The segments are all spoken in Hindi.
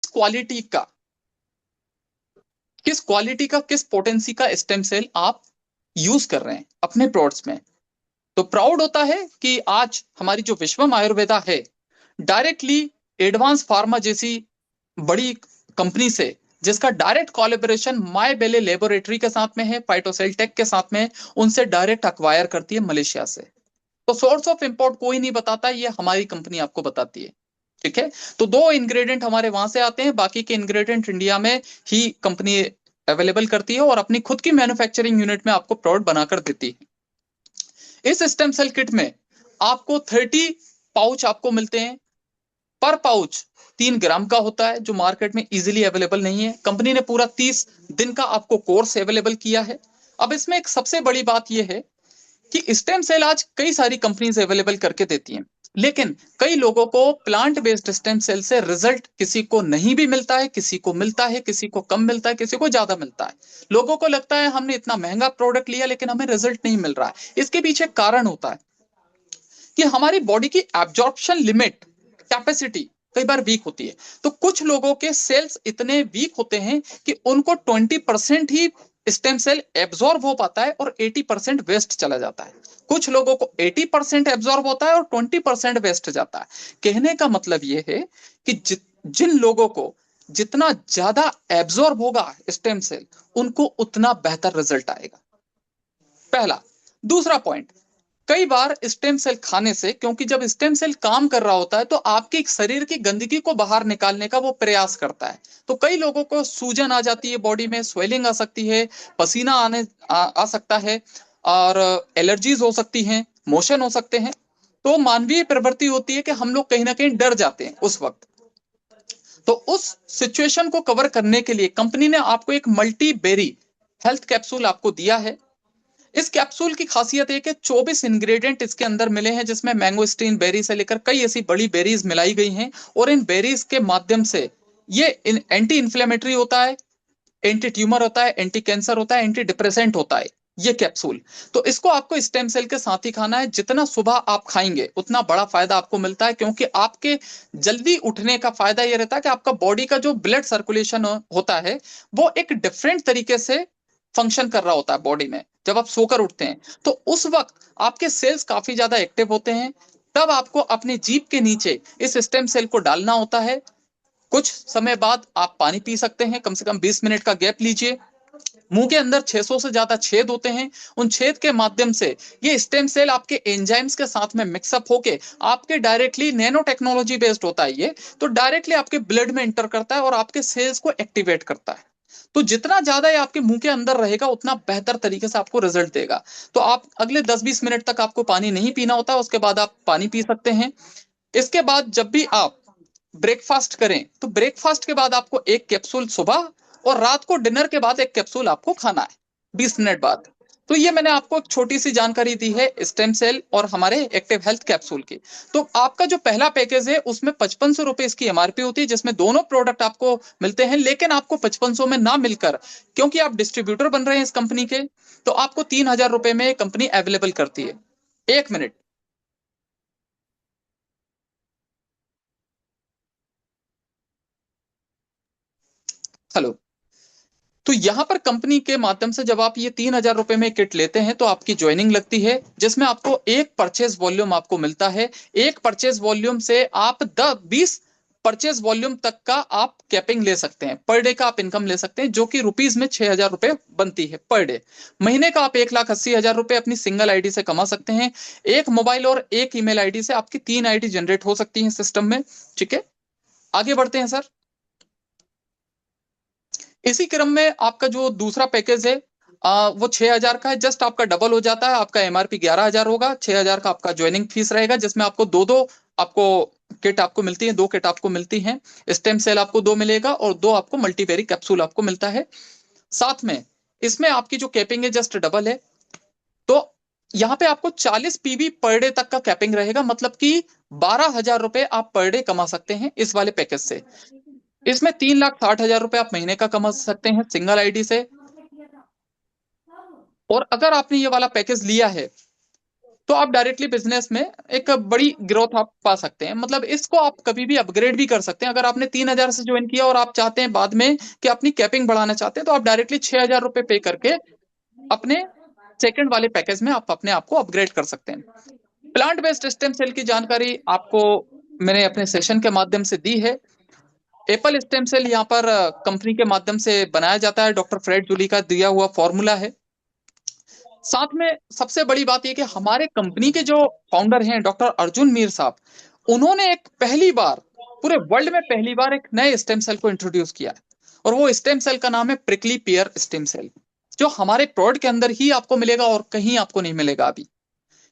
क्वालिटी का, किस क्वालिटी का, किस पोटेंसी का स्टेम सेल आप यूज कर रहे हैं अपने प्रोडक्ट्स में। तो प्राउड होता है कि आज हमारी जो विश्वम आयुर्वेदा है, डायरेक्टली एडवांस फार्मा जैसी बड़ी कंपनी से, जिसका डायरेक्ट कोलैबोरेशन माय बेले लेबोरेटरी के साथ में है, फाइटोसेल टेक के साथ में है, उनसे डायरेक्ट अक्वायर करती है मलेशिया से। तो सोर्स ऑफ इंपोर्ट कोई नहीं बताता, ये हमारी कंपनी आपको बताती है। ठीक है। तो दो इंग्रेडिएंट हमारे वहां से आते हैं, बाकी के इंग्रेडिएंट इंडिया में ही कंपनी अवेलेबल करती है और अपनी खुद की मैन्युफैक्चरिंग यूनिट में आपको प्रोडक्ट बनाकर देती है। इस स्टेम सेल किट में आपको 30 पाउच आपको मिलते हैं। पर पाउच 3 ग्राम का होता है, जो मार्केट में इजीली अवेलेबल नहीं है। कंपनी ने पूरा 30 दिन का आपको कोर्स अवेलेबल किया है। अब इसमें एक सबसे बड़ी बात यह है कि स्टेम सेल आज कई सारी कंपनीज अवेलेबल करके देती हैं, लेकिन कई लोगों को प्लांट बेस्ड स्टेम सेल से रिजल्ट किसी को नहीं भी मिलता है, किसी को मिलता है, किसी को कम मिलता है, किसी को ज्यादा मिलता है। लोगों को लगता है हमने इतना महंगा प्रोडक्ट लिया लेकिन हमें रिजल्ट नहीं मिल रहा है। इसके पीछे कारण होता है कि हमारी बॉडी की एब्जॉर्प्शन लिमिट, कैपेसिटी कई बार वीक होती है। तो कुछ लोगों के सेल्स इतने वीक होते हैं कि उनको 20% ही स्टेम सेल एब्जॉर्ब हो पाता है और 80% वेस्ट चला जाता है। कुछ लोगों को 80% एब्जॉर्ब होता है और 20% वेस्ट जाता है। कहने का मतलब यह है कि जिन लोगों को जितना ज्यादा एब्जॉर्ब होगा स्टेम सेल, उनको उतना बेहतर रिजल्ट आएगा। पहला। दूसरा पॉइंट, कई बार स्टेम सेल खाने से, क्योंकि जब स्टेम सेल काम कर रहा होता है तो आपके शरीर की गंदगी को बाहर निकालने का वो प्रयास करता है। तो कई लोगों को सूजन आ जाती है, बॉडी में स्वेलिंग आ सकती है, पसीना आ सकता है, और एलर्जीज हो सकती हैं, मोशन हो सकते हैं। तो मानवीय प्रवृत्ति होती है कि हम लोग कहीं ना कहीं डर जाते हैं उस वक्त। तो उस सिचुएशन को कवर करने के लिए कंपनी ने आपको एक मल्टी बेरी हेल्थ कैप्सूल आपको दिया है। इस कैप्सूल की खासियत है कि 24 इंग्रेडिएंट इसके अंदर मिले हैं, जिसमें मैंगोस्टीन बेरी से लेकर कई ऐसी बड़ी बेरीज मिलाई गई हैं। और इन बेरीज के माध्यम से ये एंटी इन्फ्लेमेटरी होता है, एंटी ट्यूमर होता है, एंटी कैंसर होता है, एंटी डिप्रेसेंट होता है ये कैप्सूल। तो इसको आपको स्टेम सेल के साथ ही खाना है। जितना सुबह आप खाएंगे उतना बड़ा फायदा आपको मिलता है, क्योंकि आपके जल्दी उठने का फायदा यह रहता है कि आपका बॉडी का जो ब्लड सर्कुलेशन होता है वो एक डिफरेंट तरीके से फंक्शन कर रहा होता है बॉडी में। जब आप सोकर उठते हैं तो उस वक्त आपके सेल्स काफी ज्यादा एक्टिव होते हैं। तब आपको अपनी जीभ के नीचे इस स्टेम सेल को डालना होता है। कुछ समय बाद आप पानी पी सकते हैं, कम से कम 20 मिनट का गैप लीजिए। मुंह के अंदर 600 से ज्यादा छेद होते हैं। उन छेद के माध्यम से ये स्टेम सेल आपके एंजाइम्स के साथ में मिक्सअप होके आपके डायरेक्टली, नैनो टेक्नोलॉजी बेस्ड होता है ये, तो डायरेक्टली आपके ब्लड में इंटर करता है और आपके सेल्स को एक्टिवेट करता है। तो जितना ज्यादा ये आपके मुंह के अंदर रहेगा उतना बेहतर तरीके से आपको रिजल्ट देगा। तो आप अगले 10-20 मिनट तक आपको पानी नहीं पीना होता, उसके बाद आप पानी पी सकते हैं। इसके बाद जब भी आप ब्रेकफास्ट करें तो ब्रेकफास्ट के बाद आपको एक कैप्सूल सुबह, और रात को डिनर के बाद एक कैप्सूल आपको खाना है 20 मिनट बाद। तो ये मैंने आपको एक छोटी सी जानकारी दी है स्टेम सेल और हमारे एक्टिव हेल्थ कैप्सूल की। तो आपका जो पहला पैकेज है उसमें 5500 रुपए इसकी एमआरपी होती है, जिसमें दोनों प्रोडक्ट आपको मिलते हैं। लेकिन आपको 5500 में ना मिलकर, क्योंकि आप डिस्ट्रीब्यूटर बन रहे हैं इस कंपनी के, तो आपको 3000 रुपए में कंपनी अवेलेबल करती है। 1 मिनट। हेलो। तो यहां पर कंपनी के माध्यम से जब आप ये 3000 रुपए में किट लेते हैं तो आपकी ज्वाइनिंग लगती है, जिसमें आपको एक परचेज वॉल्यूम आपको मिलता है। एक परचेज वॉल्यूम से आप 20 परचेज वॉल्यूम तक का आप कैपिंग ले सकते हैं। पर डे का आप इनकम ले सकते हैं, जो कि रुपीज में 6000 रुपए बनती है पर डे। महीने का आप 1,80,000 रुपए अपनी सिंगल आईडी से कमा सकते हैं। एक मोबाइल और एक ईमेल आईडी से आपकी 3 आईडी जनरेट हो सकती है सिस्टम में। ठीक है। आगे बढ़ते हैं सर। इसी क्रम में आपका जो दूसरा पैकेज है वो 6,000 का है। जस्ट आपका डबल हो जाता है, आपका एमआरपी 11,000 होगा, 6,000 का आपका ज्वाइनिंग फीस रहेगा, जिसमें आपको दो दो आपको किट आपको मिलती है, 2 किट आपको मिलती हैं। स्टेम सेल आपको 2 मिलेगा और 2 आपको मल्टीवेरी कैप्सूल आपको मिलता है साथ में। इसमें आपकी जो कैपिंग है जस्ट डबल है। तो यहाँ पे आपको 40 पीवी पर डे तक का कैपिंग रहेगा, मतलब कि 12,000 रुपए आप पर डे कमा सकते हैं इस वाले पैकेज से। इसमें 3,60,000 रुपए आप महीने का कमा सकते हैं सिंगल आईडी से। और अगर आपने ये वाला पैकेज लिया है तो आप डायरेक्टली बिजनेस में एक बड़ी ग्रोथ आप पा सकते हैं। मतलब इसको आप कभी भी अपग्रेड भी कर सकते हैं। अगर आपने 3,000 से ज्वाइन किया और आप चाहते हैं बाद में कि अपनी कैपिंग बढ़ाना चाहते हैं, तो आप डायरेक्टली 6,000 रुपए पे करके अपने सेकंड वाले पैकेज में आप अपने आप को अपग्रेड कर सकते हैं। प्लांट बेस्ड स्टेम सेल की जानकारी आपको मैंने अपने सेशन के माध्यम से दी है। एप्पल स्टेम सेल यहाँ पर कंपनी के माध्यम से बनाया जाता है, डॉक्टर फ्रेड जूली का दिया हुआ फॉर्मूला है। साथ में सबसे बड़ी बात यह कि हमारे कंपनी के जो फाउंडर हैं डॉक्टर अर्जुन मीर साहब, उन्होंने एक पहली बार पूरे वर्ल्ड में पहली बार एक नए स्टेम सेल को इंट्रोड्यूस किया है, और वो स्टेम सेल का नाम है प्रिकली पियर स्टेम सेल, जो हमारे प्रोडक्ट के अंदर ही आपको मिलेगा और कहीं आपको नहीं मिलेगा अभी।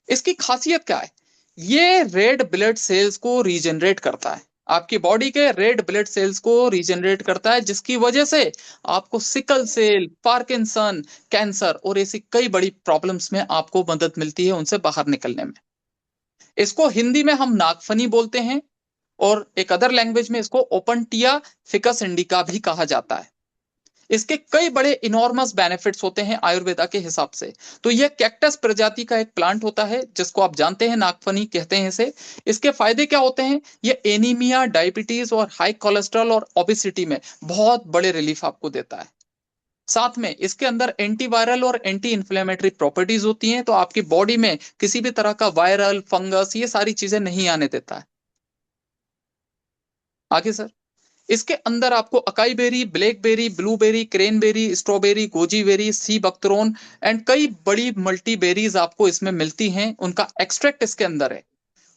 इसकी खासियत क्या है? ये रेड ब्लड सेल्स को रीजनरेट करता है, आपकी बॉडी के रेड ब्लड सेल्स को रीजनरेट करता है, जिसकी वजह से आपको सिकल सेल, पार्किंसन, कैंसर और ऐसी कई बड़ी प्रॉब्लम्स में आपको मदद मिलती है उनसे बाहर निकलने में। इसको हिंदी में हम नागफनी बोलते हैं, और एक अदर लैंग्वेज में इसको ओपनटिया फिकस इंडिका भी कहा जाता है। इसके कई बड़े इनॉर्मस बेनिफिट्स होते हैं आयुर्वेदा के हिसाब से। तो यह कैक्टस प्रजाति का एक प्लांट होता है, जिसको आप जानते हैं नागफनी कहते हैं इसे। इसके फायदे क्या होते हैं? ये एनीमिया, डायबिटीज और हाई कोलेस्ट्रॉल और ओबेसिटी में बहुत बड़े रिलीफ आपको देता है। साथ में इसके अंदर एंटीवायरल और एंटी इंफ्लेमेटरी प्रॉपर्टीज होती हैं, तो आपकी बॉडी में किसी भी तरह का वायरल, फंगस, ये सारी चीजें नहीं आने देता है। आगे सर, इसके अंदर आपको acai berry, blackberry, blueberry, cranberry, strawberry, goji berry, sea buckthorn and कई बड़ी मल्टी बेरीज आपको इसमें मिलती हैं। उनका एक्सट्रैक्ट इसके अंदर है।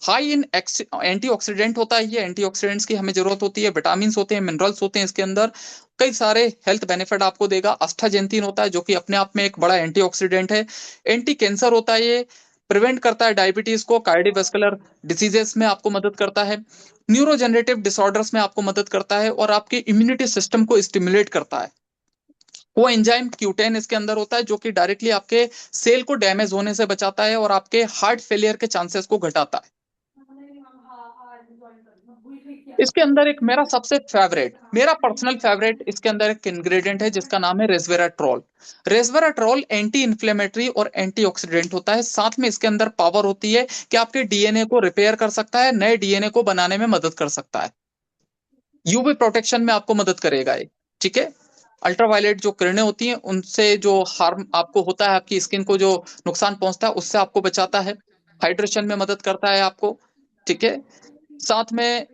हाई इन एंटीऑक्सीडेंट होता है, ये एंटीऑक्सीडेंट्स की हमें जरूरत होती है, विटामिन होते हैं, मिनरल्स होते हैं इसके अंदर, कई सारे हेल्थ बेनिफिट आपको देगा। अस्थाजेंथिन होता है जो कि अपने आप में एक बड़ा एंटीऑक्सीडेंट है। एंटी कैंसर होता है, ये प्रिवेंट करता है डायबिटीज को, कार्डियोवैस्कुलर डिसीजेस में आपको मदद करता है, न्यूरोजेनरेटिव डिसऑर्डर्स में आपको मदद करता है, और आपके इम्यूनिटी सिस्टम को स्टिमुलेट करता है। वो एंजाइम क्यूटेन इसके अंदर होता है, जो कि डायरेक्टली आपके सेल को डैमेज होने से बचाता है और आपके हार्ट फेलियर के चांसेस को घटाता है। इसके अंदर एक मेरा पर्सनल फेवरेट इसके अंदर एक इंग्रेडिएंट है जिसका नाम है रेसवेराट्रोल। रेसवेराट्रोल एंटी इन्फ्लेमेटरी और एंटीऑक्सीडेंट होता है। साथ में इसके अंदर पावर होती है कि आपके डीएनए को रिपेयर कर सकता है, नए डीएनए को बनाने में मदद कर सकता है, यूवी प्रोटेक्शन में आपको मदद करेगा ये। ठीक है, अल्ट्रावायलेट जो किरणें होती हैं उनसे जो हार्म आपको होता है, आपकी स्किन को जो नुकसान पहुंचता है, उससे आपको बचाता है। हाइड्रेशन में मदद करता है आपको। ठीक है, साथ में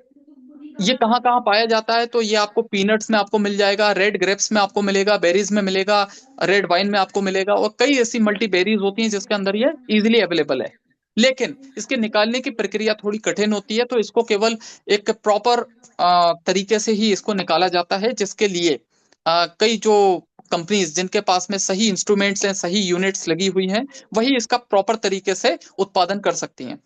ये कहाँ कहाँ पाया जाता है? तो ये आपको पीनट्स में आपको मिल जाएगा, रेड ग्रेप्स में आपको मिलेगा, बेरीज में मिलेगा, रेड वाइन में आपको मिलेगा, और कई ऐसी मल्टी बेरीज होती हैं जिसके अंदर ये इजीली अवेलेबल है। लेकिन इसके निकालने की प्रक्रिया थोड़ी कठिन होती है, तो इसको केवल एक प्रॉपर तरीके से ही इसको निकाला जाता है, जिसके लिए कई जो कंपनीज जिनके पास में सही इंस्ट्रूमेंट्स हैं, सही यूनिट्स लगी हुई हैं, वही इसका प्रॉपर तरीके से उत्पादन कर सकती हैं।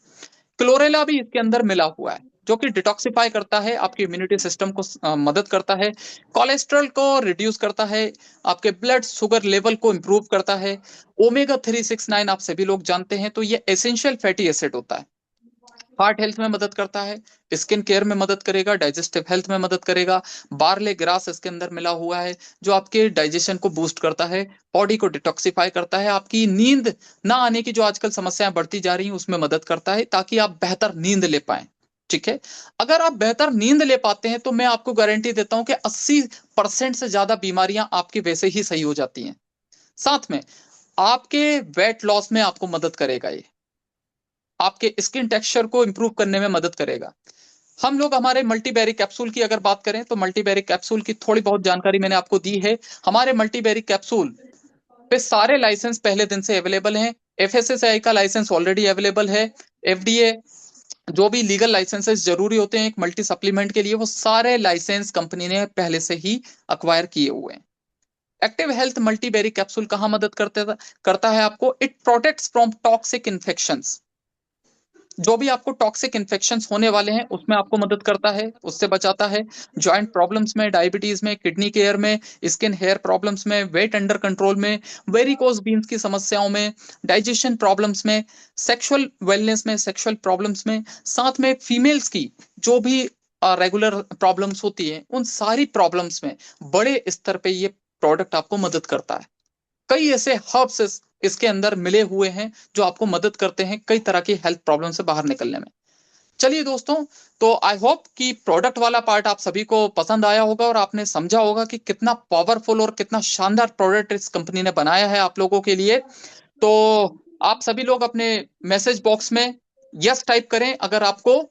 क्लोरेला भी इसके अंदर मिला हुआ है, जो कि डिटॉक्सिफाई करता है, आपके इम्यूनिटी सिस्टम को मदद करता है, कोलेस्ट्रॉल को रिड्यूस करता है, आपके ब्लड शुगर लेवल को इंप्रूव करता है। ओमेगा 369 आप सभी लोग जानते हैं, तो ये एसेंशियल फैटी एसिड होता है। हार्ट हेल्थ में मदद करता है, स्किन केयर में मदद करेगा, डाइजेस्टिव हेल्थ में मदद करेगा। बार्ले ग्रास इसके अंदर मिला हुआ है, जो आपके डाइजेशन को बूस्ट करता है, बॉडी को डिटॉक्सिफाई करता है, आपकी नींद ना आने की जो आजकल समस्याएं बढ़ती जा रही हैं उसमें मदद करता है, ताकि आप बेहतर नींद ले पाए। ठीक है, अगर आप बेहतर नींद ले पाते हैं तो मैं आपको गारंटी देता हूं कि 80% से ज्यादा बीमारियां आपकी वैसे ही सही हो जाती हैं। साथ में आपके वेट लॉस में आपको मदद करेगा ये, आपके स्किन टेक्सचर को इंप्रूव करने में मदद करेगा। हम लोग हमारे मल्टीबेरी कैप्सूल की अगर बात करें, तो मल्टीबेरी कैप्सूल की थोड़ी बहुत जानकारी मैंने आपको दी है। हमारे मल्टीबेरी कैप्सूल पे सारे लाइसेंस पहले दिन से अवेलेबल हैं। एफएसएसआई का लाइसेंस ऑलरेडी अवेलेबल है। एफडीए, जो भी लीगल लाइसेंसेस जरूरी होते हैं एक मल्टी सप्लीमेंट के लिए, वो सारे लाइसेंस कंपनी ने पहले से ही अक्वायर किए हुए हैं। एक्टिव हेल्थ मल्टीबेरी कैप्सूल कहाँ मदद करता है आपको? It protects from toxic infections. जो भी आपको टॉक्सिक इन्फेक्शंस होने वाले हैं उसमें आपको मदद करता है, उससे बचाता है। जॉइंट प्रॉब्लम्स में, डायबिटीज में, किडनी केयर में, स्किन हेयर प्रॉब्लम्स में, वेट अंडर कंट्रोल में, वेरिकोज बीन्स की समस्याओं में, डाइजेशन प्रॉब्लम्स में, सेक्सुअल वेलनेस में, सेक्सुअल प्रॉब्लम्स में, साथ में फीमेल्स की जो भी रेगुलर प्रॉब्लम्स होती है, उन सारी प्रॉब्लम्स में बड़े स्तर पे ये प्रोडक्ट आपको मदद करता है। कई ऐसे हर्ब्स इसके अंदर मिले हुए हैं जो आपको मदद करते हैं कई तरह की हेल्थ प्रॉब्लम से बाहर निकलने में। चलिए दोस्तों, तो आई होप कि प्रोडक्ट वाला पार्ट आप सभी को पसंद आया होगा और आपने समझा होगा कि कितना पावरफुल और कितना शानदार प्रोडक्ट इस कंपनी ने बनाया है आप लोगों के लिए। तो आप सभी लोग अपने मैसेज बॉक्स में यस टाइप करें अगर आपको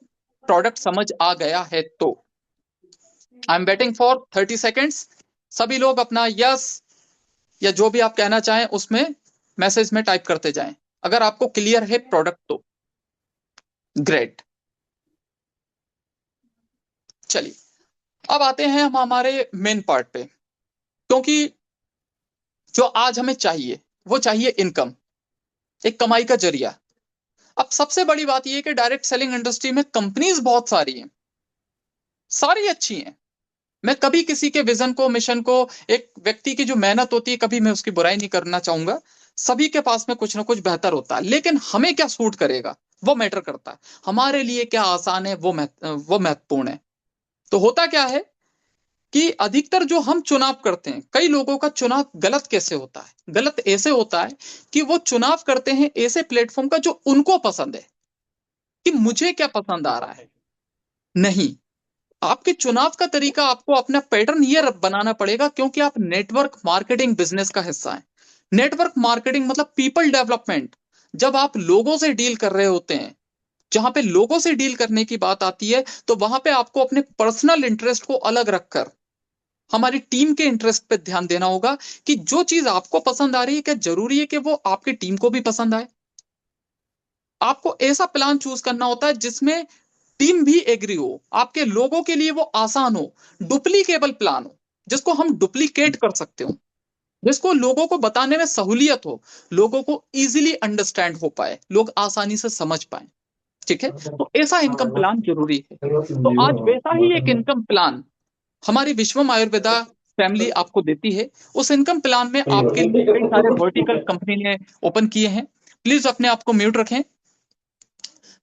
प्रोडक्ट समझ आ गया है तो। I am waiting for 30 seconds. सभी लोग अपना यस या जो भी आप कहना चाहें उसमें मैसेज में टाइप करते जाएं अगर आपको क्लियर है प्रोडक्ट तो। ग्रेट। चलिए, अब आते हैं हम हमारे मेन पार्ट पे, क्योंकि जो आज हमें चाहिए वो चाहिए इनकम, एक कमाई का जरिया। अब सबसे बड़ी बात यह है कि डायरेक्ट सेलिंग इंडस्ट्री में कंपनीज बहुत सारी हैं, सारी अच्छी हैं। मैं कभी किसी के विजन को, मिशन को, एक व्यक्ति की जो मेहनत होती है कभी मैं उसकी बुराई नहीं करना चाहूंगा। सभी के पास में कुछ ना कुछ बेहतर होता है, लेकिन हमें क्या सूट करेगा वो मैटर करता है। हमारे लिए क्या आसान है वो महत्वपूर्ण है। तो होता क्या है कि अधिकतर जो हम चुनाव करते हैं, कई लोगों का चुनाव गलत कैसे होता है? गलत ऐसे होता है कि वो चुनाव करते हैं ऐसे प्लेटफॉर्म का जो उनको पसंद है, कि मुझे क्या पसंद आ रहा है। नहीं, आपके चुनाव का तरीका, आपको अपना पैटर्न ये बनाना पड़ेगा, क्योंकि आप नेटवर्क मार्केटिंग बिजनेस का हिस्सा है। नेटवर्क मार्केटिंग मतलब पीपल डेवलपमेंट। जब आप लोगों से डील कर रहे होते हैं, जहां पे लोगों से डील करने की बात आती है, तो वहां पे आपको अपने पर्सनल इंटरेस्ट को अलग रखकर हमारी टीम के इंटरेस्ट पे ध्यान देना होगा कि जो चीज आपको पसंद आ रही है क्या जरूरी है कि वो आपकी टीम को भी पसंद आए। आपको ऐसा प्लान चूज करना होता है जिसमें टीम भी एग्री हो, आपके लोगों के लिए वो आसान हो, डुप्लीकेबल प्लान हो, जिसको हम डुप्लीकेट कर सकते हो, जिसको लोगों को बताने में सहूलियत हो, लोगों को इजीली अंडरस्टैंड हो पाए, लोग आसानी से समझ पाए। ठीक है, तो ऐसा इनकम प्लान जरूरी है। तो आज वैसा ही एक इनकम प्लान हमारी विश्वम आयुर्वेदा फैमिली आपको देती है। उस इनकम प्लान में आपके लिए कई सारे वर्टिकल कंपनी ने ओपन किए हैं। प्लीज अपने आप को म्यूट रखें।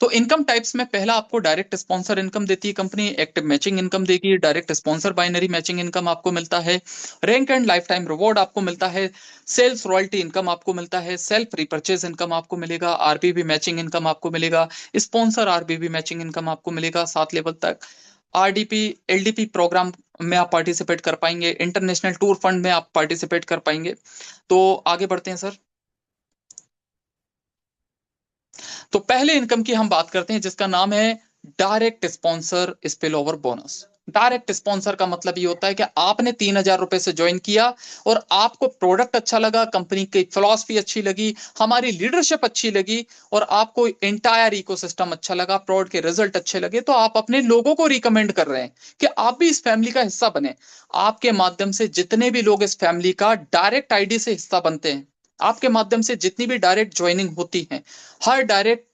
तो इनकम टाइप्स में पहला आपको डायरेक्ट स्पॉन्सर इनकम देती है कंपनी, एक्टिव मैचिंग इनकम देगी, direct sponsor binary matching income आपको मिलता है, rank and life time reward आपको मिलता है, सेल्स रॉयल्टी इनकम आपको मिलता है, सेल्फ रिपर्चेज इनकम आपको मिलेगा, आरबीबी मैचिंग इनकम आपको मिलेगा, स्पॉन्सर आरबीबी मैचिंग इनकम आपको मिलेगा 7 लेवल तक, आरडीपी एलडीपी प्रोग्राम में आप पार्टिसिपेट कर पाएंगे, इंटरनेशनल टूर फंड में आप पार्टिसिपेट कर पाएंगे। तो आगे बढ़ते हैं सर। तो पहले इनकम की हम बात करते हैं जिसका नाम है direct sponsor spill over bonus. Direct sponsor का मतलब ये होता है कि आपने 3,000 रुपए से ज्वाइन किया और आपको प्रोडक्ट अच्छा लगा, कंपनी की फिलॉसफी अच्छी लगी, हमारी लीडरशिप अच्छी लगी और आपको इंटायर इकोसिस्टम अच्छा लगा, प्रोडक्ट के रिजल्ट अच्छे लगे, तो आप अपने लोगों को रिकमेंड कर रहे हैं कि आप भी इस फैमिली का हिस्सा बने। आपके माध्यम से जितने भी लोग इस फैमिली का डायरेक्ट आईडी से हिस्सा बनते हैं, आपके माध्यम से जितनी भी डायरेक्ट ज्वाइनिंग होती है, हर डायरेक्ट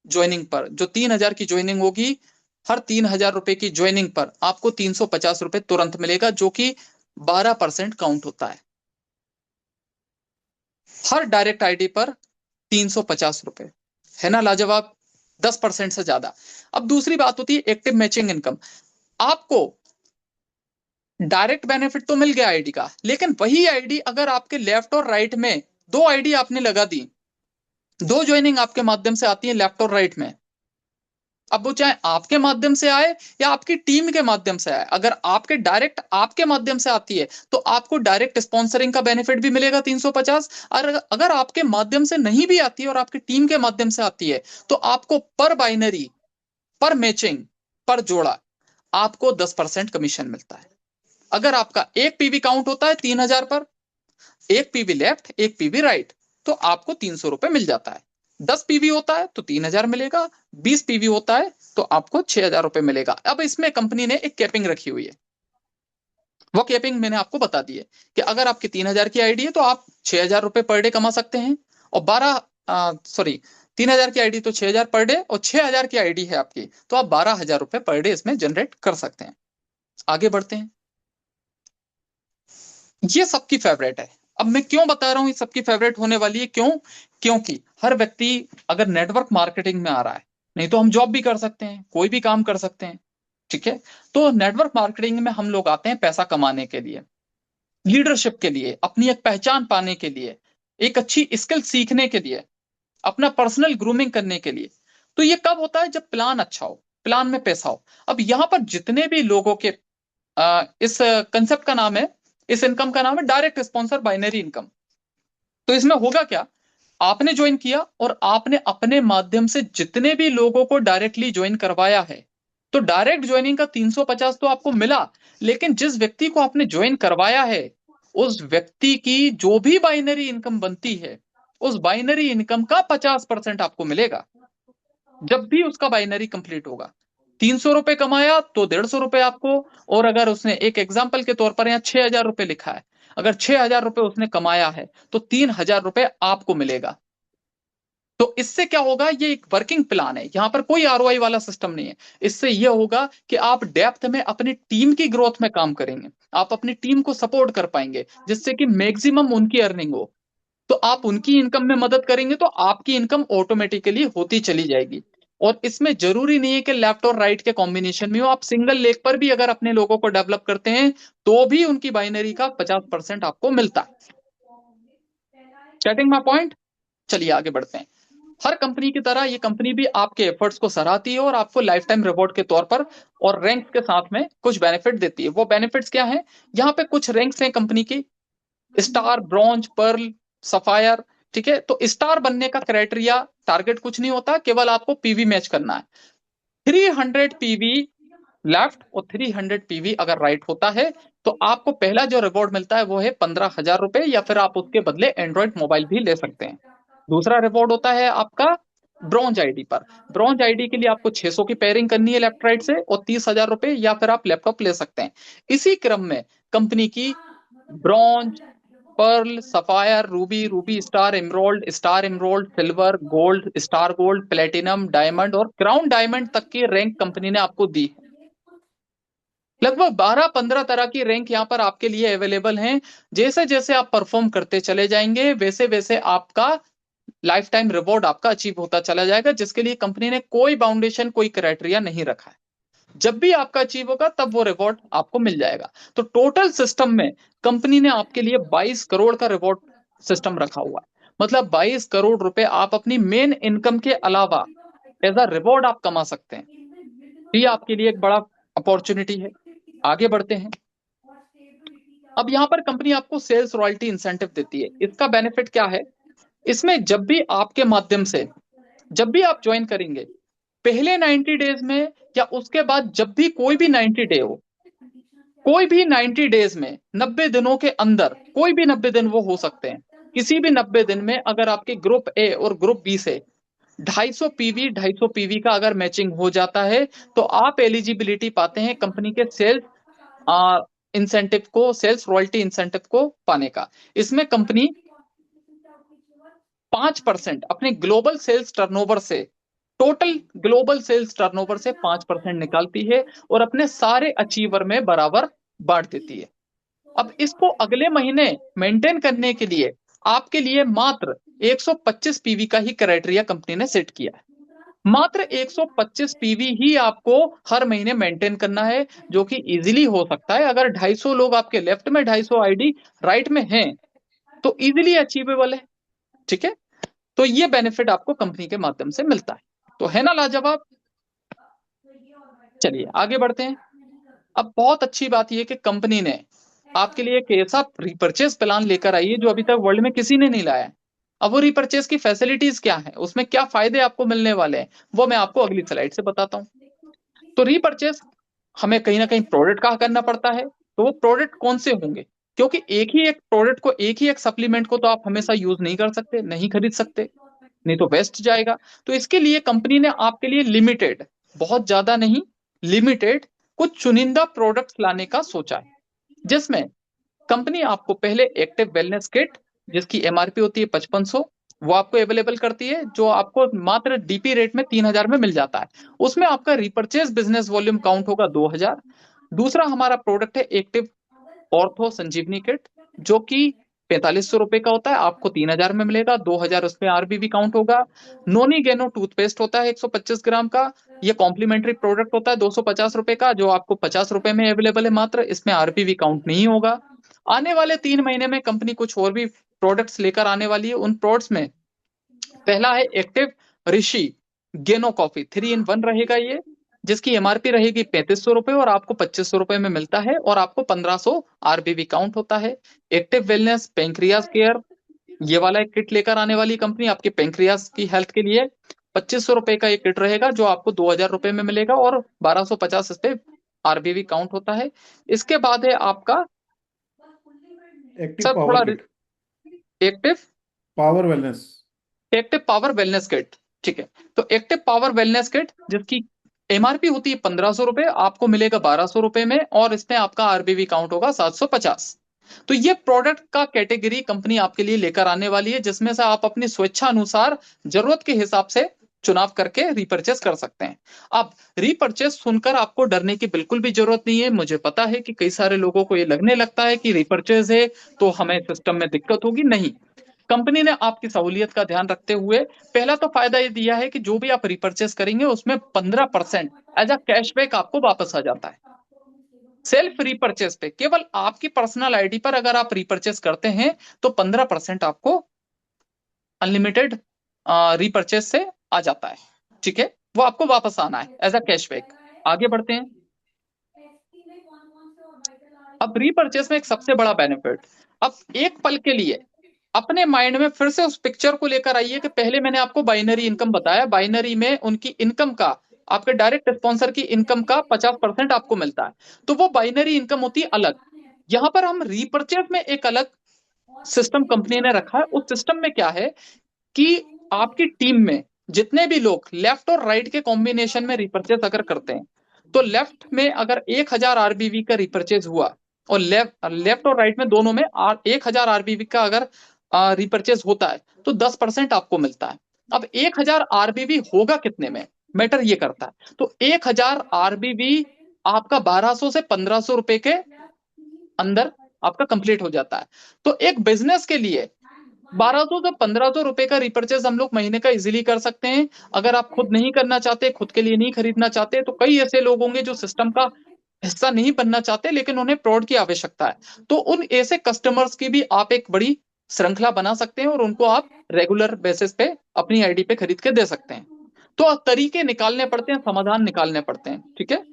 ज्वाइनिंग पर जो 3,000 की ज्वाइनिंग होगी, हर 3,000 रुपए की ज्वाइनिंग पर आपको 350 रुपए तुरंत मिलेगा, जो कि 12% काउंट होता है। हर डायरेक्ट आईडी पर 350 रुपए, है ना लाजवाब? 10% से ज्यादा। अब दूसरी बात होती है एक्टिव मैचिंग इनकम। आपको डायरेक्ट बेनिफिट तो मिल गया आईडी का, लेकिन वही आईडी अगर आपके लेफ्ट और राइट में, दो आईडी आपने लगा दी, दो ज्वाइनिंग आपके माध्यम से आती है लेफ्ट और राइट में, अब वो चाहे आपके माध्यम से आए या आपकी टीम के माध्यम से आए, अगर आपके डायरेक्ट आपके माध्यम से आती है तो आपको डायरेक्ट स्पॉन्सरिंग का बेनिफिट भी मिलेगा 350। और अगर आपके माध्यम से नहीं भी आती है और आपकी टीम के माध्यम से आती है तो आपको पर बाइनरी, पर मैचिंग, पर जोड़ा आपको 10% कमीशन मिलता है। अगर आपका एक पीवी काउंट होता है 3,000 पर, एक पीवी लेफ्ट एक पीवी राइट, तो आपको 300 रुपए मिल जाता है। 10 पीवी होता है तो 3,000 मिलेगा, 20 पीवी होता है तो आपको 6,000 रुपए मिलेगा। अब इसमें कंपनी ने एक कैपिंग रखी हुई है, वो कैपिंग मैंने आपको बता दी है कि अगर आपकी 3,000 की आईडी है तो आप 6,000 रुपए पर डे कमा सकते हैं, और 3,000 की आईडी तो 6,000 पर डे, और 6,000 की आईडी है आपकी तो आप 12,000 रुपए पर डे इसमें जनरेट कर सकते हैं। आगे बढ़ते हैं। ये सबकी फेवरेट है। अब मैं क्यों बता रहा हूं ये सबकी फेवरेट होने वाली है, क्यों? क्योंकि हर व्यक्ति अगर नेटवर्क मार्केटिंग में आ रहा है, नहीं तो हम जॉब भी कर सकते हैं, कोई भी काम कर सकते हैं, ठीक है। तो नेटवर्क मार्केटिंग में हम लोग आते हैं पैसा कमाने के लिए, लीडरशिप के लिए, अपनी एक पहचान पाने के लिए, एक अच्छी स्किल सीखने के लिए, अपना पर्सनल ग्रूमिंग करने के लिए। तो ये कब होता है? जब प्लान अच्छा हो, प्लान में पैसा हो। अब यहां पर जितने भी लोगों के इस कंसेप्ट का नाम है, इस इनकम का नाम है डायरेक्ट स्पॉन्सर बाइनरी इनकम। तो इसमें होगा क्या? आपने ज्वाइन किया और आपने अपने माध्यम से जितने भी लोगों को डायरेक्टली ज्वाइन करवाया है, तो डायरेक्ट ज्वाइनिंग का 350 तो आपको मिला, लेकिन जिस व्यक्ति को आपने ज्वाइन करवाया है, उस व्यक्ति की जो भी बाइनरी इनकम बनती है, उस बाइनरी इनकम का 50% आपको मिलेगा जब भी उसका बाइनरी कंप्लीट होगा। 300 रुपए कमाया तो 150 रुपए आपको। और अगर उसने, एक एग्जाम्पल के तौर पर यहाँ 6,000 रुपए लिखा है, अगर 6,000 रुपए उसने कमाया है तो 3,000 रुपए आपको मिलेगा। तो इससे क्या होगा? ये एक वर्किंग प्लान है, यहां पर कोई आरओआई वाला सिस्टम नहीं है। इससे ये होगा कि आप डेप्थ में अपनी टीम की ग्रोथ में काम करेंगे, आप अपनी टीम को सपोर्ट कर पाएंगे, जिससे कि मैक्सिमम उनकी अर्निंग हो। तो आप उनकी इनकम में मदद करेंगे तो आपकी इनकम ऑटोमेटिकली होती चली जाएगी। और इसमें जरूरी नहीं है कि लेफ्ट और राइट के कॉम्बिनेशन में हो, आप सिंगल लेग पर भी अगर अपने लोगों को डेवलप करते हैं तो भी उनकी बाइनरी का 50% आपको मिलता है। Getting my point? चलिए आगे बढ़ते हैं। हर कंपनी की तरह ये कंपनी भी आपके एफर्ट्स को सराहती है और आपको लाइफ टाइम रिवॉर्ड के तौर पर और रैंक के साथ में कुछ बेनिफिट देती है। वो बेनिफिट्स क्या हैं? यहाँ पे कुछ रैंक्स हैं कंपनी की: स्टार, ब्रॉन्ज, पर्ल, सफायर। ठीक है, तो स्टार बनने का क्राइटेरिया, टारगेट कुछ नहीं होता, केवल आपको पीवी मैच करना है। 300 पीवी लेफ्ट और 300 पीवी अगर राइट होता है तो आपको पहला जो रिवॉर्ड मिलता है वो है 15,000 रुपए, या फिर आप उसके बदले एंड्रॉइड मोबाइल भी ले सकते हैं। दूसरा रिवॉर्ड होता है आपका ब्रॉन्ज आईडी पर। ब्रॉन्ज आईडी के लिए आपको 600 की पेयरिंग करनी है लेफ्ट राइट से, और 30,000 रुपए, या फिर आप लैपटॉप ले सकते हैं। इसी क्रम में कंपनी की bronze, pearl, sapphire, ruby, ruby star emerald, silver, gold, star gold, platinum, diamond और क्राउन डायमंड तक की रैंक कंपनी ने आपको दी है। लगभग 12-15 तरह की रैंक यहाँ पर आपके लिए अवेलेबल हैं। जैसे जैसे आप परफॉर्म करते चले जाएंगे, वैसे वैसे आपका लाइफ टाइम रिवॉर्ड आपका अचीव होता चला जाएगा, जिसके लिए कंपनी ने कोई बाउंडेशन, कोई क्राइटेरिया नहीं रखा है। जब भी आपका अचीव होगा तब वो रिवॉर्ड आपको मिल जाएगा। तो टोटल सिस्टम में कंपनी ने आपके लिए 22 करोड़ का रिवॉर्ड सिस्टम रखा हुआ है। मतलब 22 करोड़ रुपए आप अपनी मेन इनकम के अलावा एज अ रिवॉर्ड आप कमा सकते हैं। ये आपके लिए एक बड़ा अपॉर्चुनिटी है। आगे बढ़ते हैं। अब यहाँ पर कंपनी आपको सेल्स रॉयल्टी इंसेंटिव देती है। इसका बेनिफिट क्या है? इसमें जब भी आपके माध्यम से, जब भी आप ज्वाइन करेंगे, पहले 90 डेज में या उसके बाद जब भी कोई भी 90 डे हो, कोई भी 90 डेज में, 90 दिनों के अंदर, कोई भी 90 दिन वो हो सकते हैं, किसी भी 90 दिन में अगर आपके ग्रुप ए और ग्रुप बी से 250 पीवी का अगर मैचिंग हो जाता है तो आप एलिजिबिलिटी पाते हैं कंपनी के सेल्स इंसेंटिव को, सेल्स रॉयल्टी इंसेंटिव को पाने का। इसमें कंपनी 5% अपने ग्लोबल सेल्स टर्नओवर से, टोटल ग्लोबल सेल्स टर्नओवर से 5% निकालती है और अपने सारे अचीवर में बराबर बांट देती है। अब इसको अगले महीने मेंटेन करने के लिए आपके लिए मात्र 125 पीवी का ही क्राइटेरिया कंपनी ने सेट किया है। मात्र 125 पीवी ही आपको हर महीने मेंटेन करना है, जो कि इजीली हो सकता है। अगर 250 लोग आपके लेफ्ट में, 250 आईडी राइट में हैं, तो इजीली अचीवेबल है। ठीक है, तो ये बेनिफिट आपको कंपनी के माध्यम से मिलता है। तो है ना लाजवाब? चलिए आगे बढ़ते हैं। अब बहुत अच्छी बात यह कि कंपनी ने आपके लिए एक ऐसा रिपर्चेस प्लान लेकर आई है जो अभी तक वर्ल्ड में किसी ने नहीं लाया है। अब वो रिपर्चेस की फैसिलिटीज क्या है, उसमें क्या फायदे आपको मिलने वाले हैं, वो मैं आपको अगली स्लाइड से बताता हूँ। तो रीपरचेस हमें कहीं ना कहीं प्रोडक्ट का करना पड़ता है। तो वो प्रोडक्ट कौन से होंगे? क्योंकि एक ही एक प्रोडक्ट को, एक ही एक सप्लीमेंट को तो आप हमेशा यूज नहीं कर सकते, नहीं खरीद सकते, नहीं तो वेस्ट जाएगा। तो इसके लिए कंपनी ने आपके लिए लिमिटेड, बहुत ज्यादा नहीं, लिमिटेड कुछ चुनिंदा प्रोडक्ट्स लाने का सोचा है, जिसमें कंपनी आपको पहले एक्टिव वेलनेस किट, जिसकी एमआरपी होती है 5500, वो आपको अवेलेबल करती है, जो आपको मात्र डीपी रेट में 3,000 में मिल जाता है। उसमें आपका रिपर्चेज बिजनेस वॉल्यूम काउंट होगा 2,000। दूसरा हमारा प्रोडक्ट है एक्टिव ऑर्थो संजीवनी किट, जो कि 4,500 रुपए का होता है, आपको 3,000 में मिलेगा, 2,000 उसमें आरबीबी काउंट होगा। नोनी गेनो टूथपेस्ट होता है 125 ग्राम का, ये कॉम्प्लीमेंट्री प्रोडक्ट होता है 250 रुपए का, जो आपको 50 रुपए में अवेलेबल है मात्र, इसमें आरबीबी काउंट नहीं होगा। आने वाले 3 महीने में कंपनी कुछ और भी प्रोडक्ट्स लेकर आने वाली है। उन प्रोडक्ट्स में पहला है एक्टिव ऋषि गेनो कॉफी 3 in 1 रहेगा ये, जिसकी एमआरपी रहेगी 3500 रुपए और आपको 2500 रुपए में मिलता है और आपको 1500 आरबीवी काउंट होता है। एक्टिव वेलनेस पेंक्रियाज केयर, ये वाला एक किट लेकर आने वाली कंपनी आपके पेंक्रियाज की हेल्थ के लिए। 2500 रुपए का एक किट रहेगा जो आपको 2000 रुपए में मिलेगा और 1250 इस पे आरबीवी काउंट होता है। इसके बाद है आपका एक्टिव सर थोड़ा power kit, active power wellness, active power wellness kit, ठीक है। तो एक्टिव पावर वेलनेस किट जिसकी एमआरपी होती है 1500 रुपए, आपको मिलेगा 1200 रुपए में और इसमें आपका आरबीवी काउंट होगा 750। तो ये प्रोडक्ट का कैटेगरी कंपनी आपके लिए लेकर आने वाली है, जिसमें से आप अपनी स्वेच्छा अनुसार जरूरत के हिसाब से चुनाव करके रिपर्चेस कर सकते हैं। अब रिपर्चेस सुनकर आपको डरने की बिल्कुल भी जरूरत नहीं है। मुझे पता है कि कई सारे लोगों को ये लगने लगता है कि रिपर्चेस है तो हमें सिस्टम में दिक्कत होगी। नहीं, कंपनी ने आपकी सहूलियत का ध्यान रखते हुए पहला तो फायदा ये दिया है कि जो भी आप रिपर्चेस करेंगे उसमें 15% एज अ कैशबैक आपको वापस आ जाता है। सेल्फ रिपर्चेस पे केवल आपकी पर्सनल आईडी पर अगर आप रिपर्चेस करते हैं तो 15% आपको अनलिमिटेड रिपर्चेस से आ जाता है, ठीक है। वो आपको वापस आना है एज अ कैशबैक। आगे बढ़ते हैं। अब रिपर्चेस में एक सबसे बड़ा बेनिफिट, अब एक पल के लिए अपने माइंड में फिर से उस पिक्चर को लेकर आइए कि पहले मैंने आपको बाइनरी इनकम बताया, बाइनरी में उनकी इनकम का, आपके डायरेक्ट स्पॉन्सर की इनकम का 50% आपको मिलता है। तो वो बाइनरी इनकम होती है अलग। यहां पर हम रिपर्चेस में एक अलग सिस्टम कंपनी ने रखा है। उस सिस्टम में क्या है कि आपकी टीम में जितने भी लोग लेफ्ट और राइट के कॉम्बिनेशन में रिपर्चेस अगर करते हैं, तो लेफ्ट में अगर 1000 आरबीवी का रिपर्चेज हुआ और लेफ्ट और राइट में दोनों में 1000 आरबीवी का अगर रिपर्चेज होता है तो 10% आपको मिलता है। अब 1000 आरबीवी होगा कितने में, मैटर ये करता है। तो 1000 आरबीवी आपका 1200 से 1500 रुपए के अंदर आपका कंप्लीट हो जाता है। तो एक बिजनेस के लिए 1200 से 1500 रुपए का रिपर्चेज हम लोग महीने का इजीली कर सकते हैं। अगर आप खुद नहीं करना चाहते, खुद के लिए नहीं खरीदना चाहते, तो कई ऐसे लोग होंगे जो सिस्टम का हिस्सा नहीं बनना चाहते लेकिन उन्हें प्रोड की आवश्यकता है। तो उन ऐसे कस्टमर्स की भी आप एक बड़ी श्रृंखला बना सकते हैं और उनको आप रेगुलर बेसिस पे अपनी आईडी पे खरीद के दे सकते हैं। तो तरीके निकालने पड़ते हैं, समाधान निकालने पड़ते हैं, ठीक है।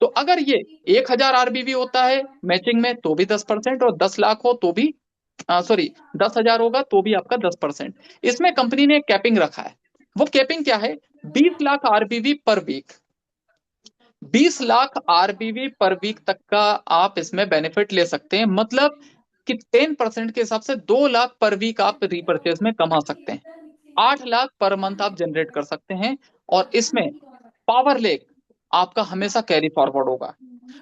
तो अगर ये 1000 आरबीवी होता है मैचिंग में तो भी 10% और 10 लाख हो तो भी सॉरी 10,000 होगा तो भी आपका 10%। इसमें कंपनी ने एक कैपिंग रखा है। वो कैपिंग क्या है, 20 लाख आरबीवी पर वीक। 20 लाख आरबीवी पर वीक तक का आप इसमें बेनिफिट ले सकते हैं। मतलब कि 10% के हिसाब से 2 लाख पर वीक आप रिपर्चेज में कमा सकते हैं। 8 लाख पर मंथ आप जनरेट कर सकते हैं। और इसमें पावर लेक आपका हमेशा कैरी फॉरवर्ड होगा।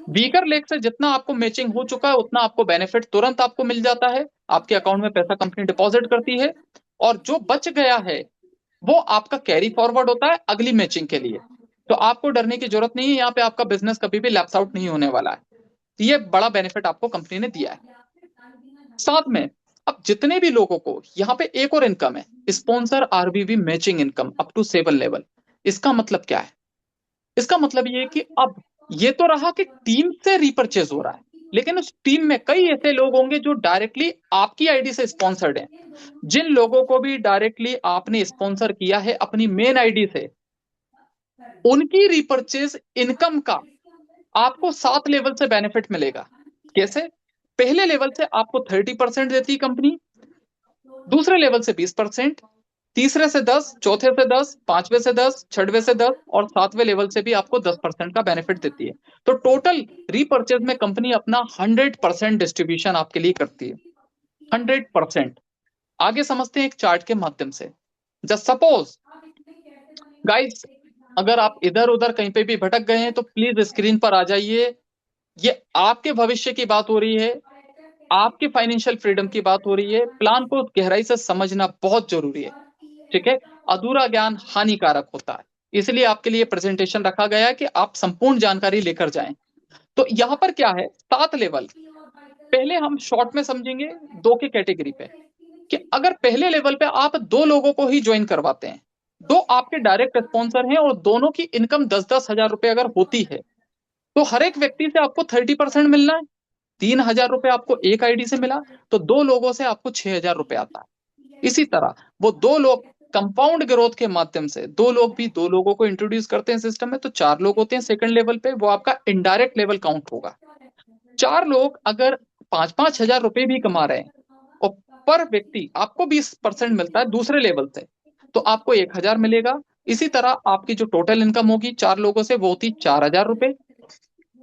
वीकर लेग से जितना आपको मैचिंग हो चुका है उतना आपको बेनिफिट तुरंत आपको मिल जाता है, आपके अकाउंट में पैसा कंपनी डिपॉजिट करती है और जो बच गया है वो आपका कैरी फॉरवर्ड होता है अगली मैचिंग के लिए। तो आपको डरने की जरूरत नहीं है, यहाँ पे आपका बिजनेस कभी भी लैप्स आउट नहीं होने वाला है। ये बड़ा बेनिफिट आपको कंपनी ने दिया है। साथ में अब जितने भी लोगों को यहाँ पे एक और इनकम है, sponsor RBV matching income up to 7 level. इसका मतलब क्या है, इसका मतलब ये है कि अब ये तो रहा कि टीम से रिपर्चेज हो रहा है, लेकिन उस टीम में कई ऐसे लोग होंगे जो डायरेक्टली आपकी आईडी से स्पॉन्सर्ड हैं। जिन लोगों को भी डायरेक्टली आपने स्पॉन्सर किया है अपनी मेन आईडी से, उनकी रिपर्चेज इनकम का आपको 7 लेवल से बेनिफिट मिलेगा। कैसे, पहले लेवल से आपको 30% देती है कंपनी, दूसरे लेवल से 20%, तीसरे से 10, चौथे से 10, पांचवे से 10, छठवें से 10 और सातवें लेवल से भी आपको 10% का बेनिफिट देती है। तो टोटल रीपर्चेज में कंपनी अपना 100% डिस्ट्रीब्यूशन आपके लिए करती है, 100%। आगे समझते हैं एक चार्ट के माध्यम से। जस्ट सपोज गाइस, अगर आप इधर उधर कहीं पे भी भटक गए हैं तो प्लीज स्क्रीन पर आ जाइए। ये आपके भविष्य की बात हो रही है, आपके फाइनेंशियल फ्रीडम की बात हो रही है। प्लान को गहराई से समझना बहुत जरूरी है, ठीक है। अधूरा ज्ञान हानिकारक होता है, इसलिए आपके लिए प्रेजेंटेशन रखा गया है कि आप संपूर्ण जानकारी लेकर जाएं। तो यहाँ पर क्या है, 7 लेवल। पहले हम शॉर्ट में समझेंगे 2 के कैटेगरी पे कि अगर पहले लेवल पे आप 2 लोगों को ही ज्वाइन करवाते हैं, 2 आपके डायरेक्ट स्पॉन्सर हैं और दोनों की इनकम 10-10 हजार रुपए अगर होती है, तो हर एक व्यक्ति से आपको 30% मिलना है। 3,000 रुपए आपको एक आईडी से मिला, तो 2 लोगों से आपको 6,000 रुपए आता है। इसी तरह वो 2 लोग कंपाउंड ग्रोथ के माध्यम से, 2 लोग भी 2 लोगों को इंट्रोड्यूस करते हैं सिस्टम में, तो 4 लोग होते हैं सेकंड लेवल पे, वो आपका इनडायरेक्ट लेवल काउंट होगा। 4 लोग अगर 5-5 हजार रुपए भी कमा रहे हैं और पर व्यक्ति आपको 20% मिलता है दूसरे लेवल से, तो आपको 1,000 मिलेगा। इसी तरह आपकी जो टोटल इनकम होगी 4 लोगों से वो होती 4,000 रुपए।